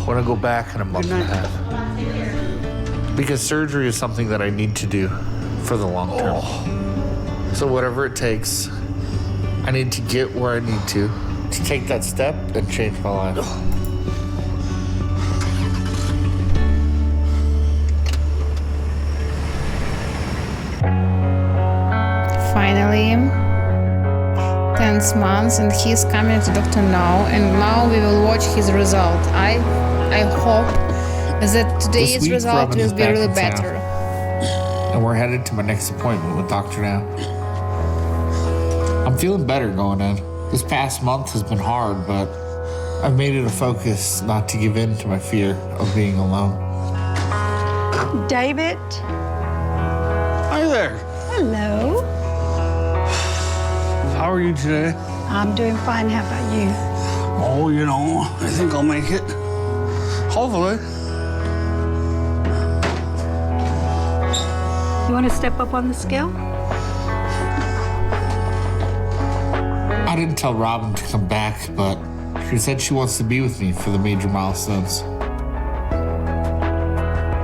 when I go back in a month and a half. Because surgery is something that I need to do for the long term. So whatever it takes, I need to get where I need to take that step and change my life. Finally, 10 months, and he's coming to Dr. Now, and now we will watch his result. I hope that today's result will be really better. And we're headed to my next appointment with Dr. Now. I'm feeling better going in. This past month has been hard, but I've made it a focus not to give in to my fear of being alone. David? Hi there. Hello. How are you today? I'm doing fine. How about you? Oh, you know, I think I'll make it. Hopefully. You want to step up on the scale? I didn't tell Robin to come back, but she said she wants to be with me for the major milestones.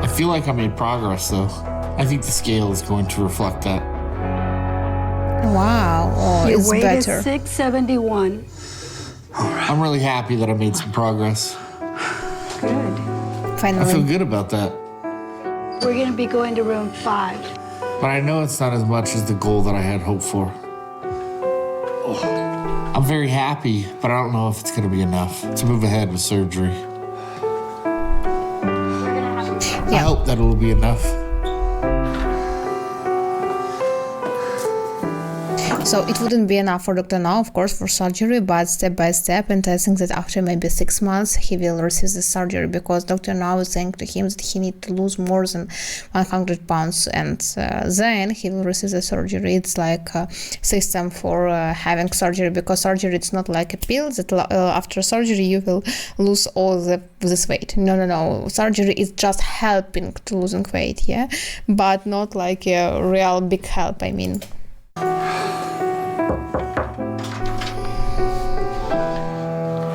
I feel like I made progress, though. I think the scale is going to reflect that. Wow, oh, Your it's weight better. is 671. I'm really happy that I made some progress. Good. Finally. I feel good about that. We're going to be going to room 5. But I know it's not as much as the goal that I had hoped for. I'm very happy, but I don't know if it's going to be enough to move ahead with surgery. I hope that it'll be enough. So it wouldn't be enough for Dr. Now, of course, for surgery, but step by step, and I think that after maybe 6 months, he will receive the surgery, because Dr. Now is saying to him that he needs to lose more than 100 pounds, and then he will receive the surgery. It's like a system for having surgery, because surgery, it's not like a pill that after surgery you will lose all this weight. No. Surgery is just helping to losing weight, yeah, but not like a real big help, I mean.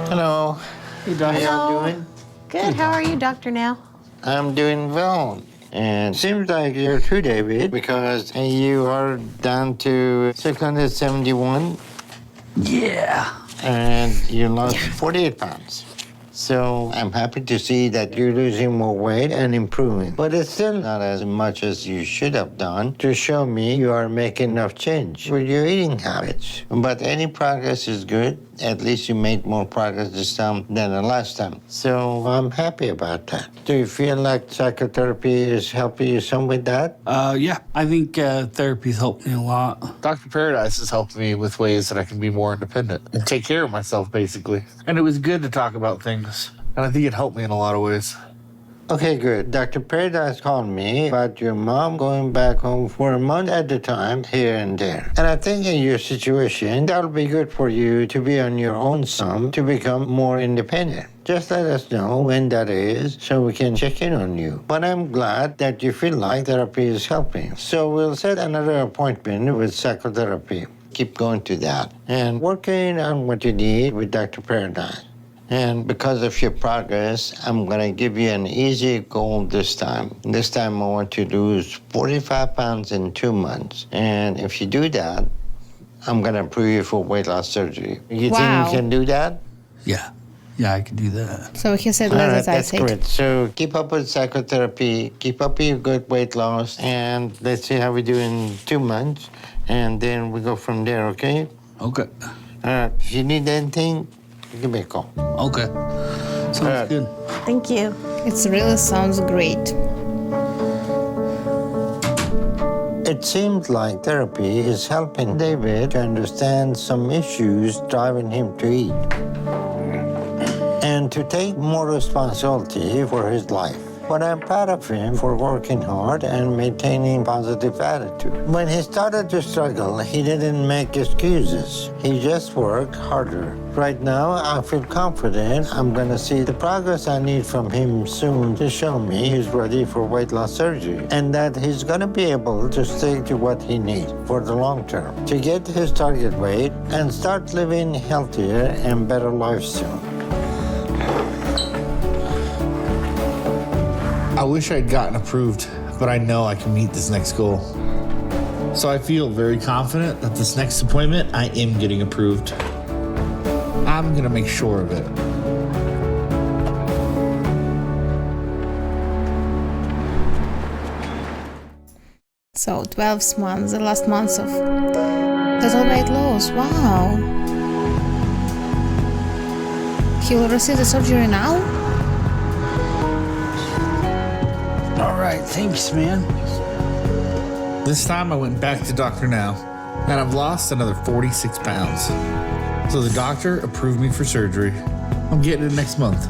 Hello. Hey, Doctor. How are you doing? Good. How are you, Dr. Now? I'm doing well. And seems like you're too, David, because you are down to 671. Yeah. And you lost 48 pounds. So I'm happy to see that you're losing more weight and improving. But it's still not as much as you should have done to show me you are making enough change with your eating habits. But any progress is good. At least you made more progress this time than the last time. So I'm happy about that. Do you feel like psychotherapy is helping you some with that? Yeah, I think therapy's helped me a lot. Dr. Paradise has helped me with ways that I can be more independent and take care of myself, basically. And it was good to talk about things. And I think it helped me in a lot of ways. Okay, good. Dr. Paradise called me about your mom going back home for a month at a time here and there. And I think in your situation, that'll be good for you to be on your own some to become more independent. Just let us know when that is so we can check in on you. But I'm glad that you feel like therapy is helping. So we'll set another appointment with psychotherapy. Keep going to that. And working on what you need with Dr. Paradise. And because of your progress, I'm going to give you an easy goal this time. This time I want you to lose 45 pounds in 2 months. And if you do that, I'm going to approve you for weight loss surgery. You think you can do that? Yeah. Yeah, I can do that. So he said, as I said. That's great. So keep up with psychotherapy, keep up with your good weight loss, and let's see how we do in 2 months. And then we go from there, okay? Okay. If you need anything, give me a call. Okay. Sounds good. Thank you. It really sounds great. It seems like therapy is helping David to understand some issues driving him to eat and to take more responsibility for his life. But I'm proud of him for working hard and maintaining positive attitude. When he started to struggle, he didn't make excuses. He just worked harder. Right now, I feel confident I'm going to see the progress I need from him soon to show me he's ready for weight loss surgery and that he's going to be able to stick to what he needs for the long term to get his target weight and start living healthier and better life soon. I wish I'd gotten approved, but I know I can meet this next goal. So I feel very confident that this next appointment, I am getting approved. I'm gonna make sure of it. So 12 months, the last months of total weight loss. Wow. He will receive the surgery now? All right, thanks, man. This time I went back to Dr. Now, and I've lost another 46 pounds. So the doctor approved me for surgery. I'm getting it next month.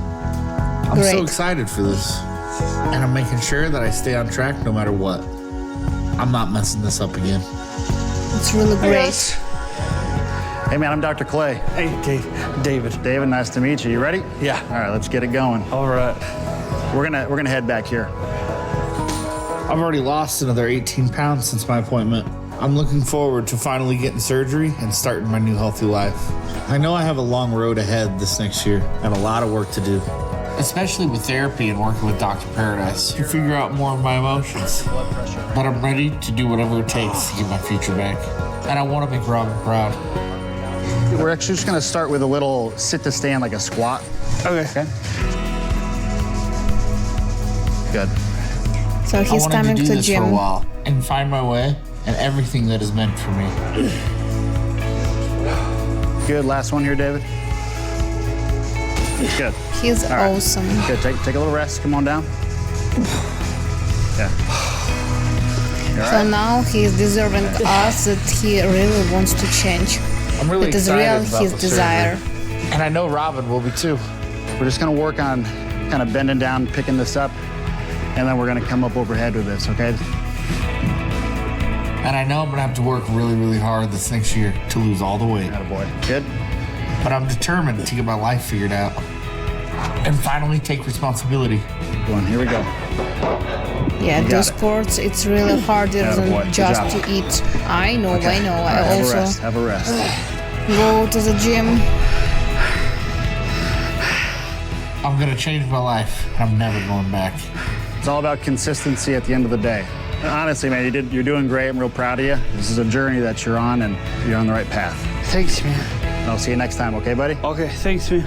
I'm so excited for this. And I'm making sure that I stay on track no matter what. I'm not messing this up again. It's really great. Hey man, I'm Dr. Clay. Hey, David. David, nice to meet you. You ready? Yeah. All right, let's get it going. All right. We're gonna head back here. I've already lost another 18 pounds since my appointment. I'm looking forward to finally getting surgery and starting my new healthy life. I know I have a long road ahead this next year and a lot of work to do. Especially with therapy and working with Dr. Paradise to figure out more of my emotions. But I'm ready to do whatever it takes to get my future back. And I want to make Robin proud. We're actually just gonna start with a little sit to stand, like a squat. Okay. Good. So he's coming to the gym for a while and find my way and everything that is meant for me. Good. Last one here, David. Good. He's awesome. Good. Take a little rest. Come on down. Yeah. So now he's deserving us that he really wants to change. I'm really excited real about his the desire. surgery. And I know Robin will be too. We're just gonna work on kind of bending down, picking this up, and then we're gonna come up overhead with this, okay? And I know I'm gonna have to work really, really hard this next year to lose all the weight. Attaboy. Good. But I'm determined to get my life figured out and finally take responsibility. Go on, here we go. Yeah, do sports, it's really harder than just to eat. I know, Okay. I know. All right, I also have a rest. go to the gym. I'm gonna change my life and I'm never going back. It's all about consistency at the end of the day. And honestly, man, you're doing great. I'm real proud of you. This is a journey that you're on, and you're on the right path. Thanks, man. And I'll see you next time, okay, buddy? Okay, thanks, man.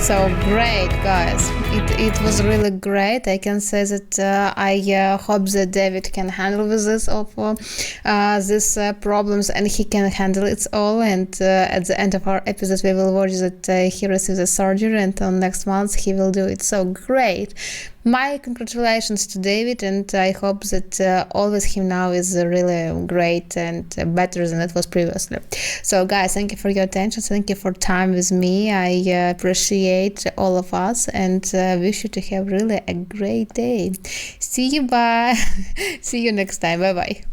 So great, guys. It was really great. I can say that I hope that David can handle with this these problems, and he can handle it all. And at the end of our episode, we will watch that he receives a surgery, and on next month he will do it. So great. My congratulations to David, and I hope that all with him now is really great and better than it was previously. So guys, thank you for your attention. Thank you for time with me. I appreciate all of us, and wish you to have really a great day. See you, bye. See you next time. Bye bye.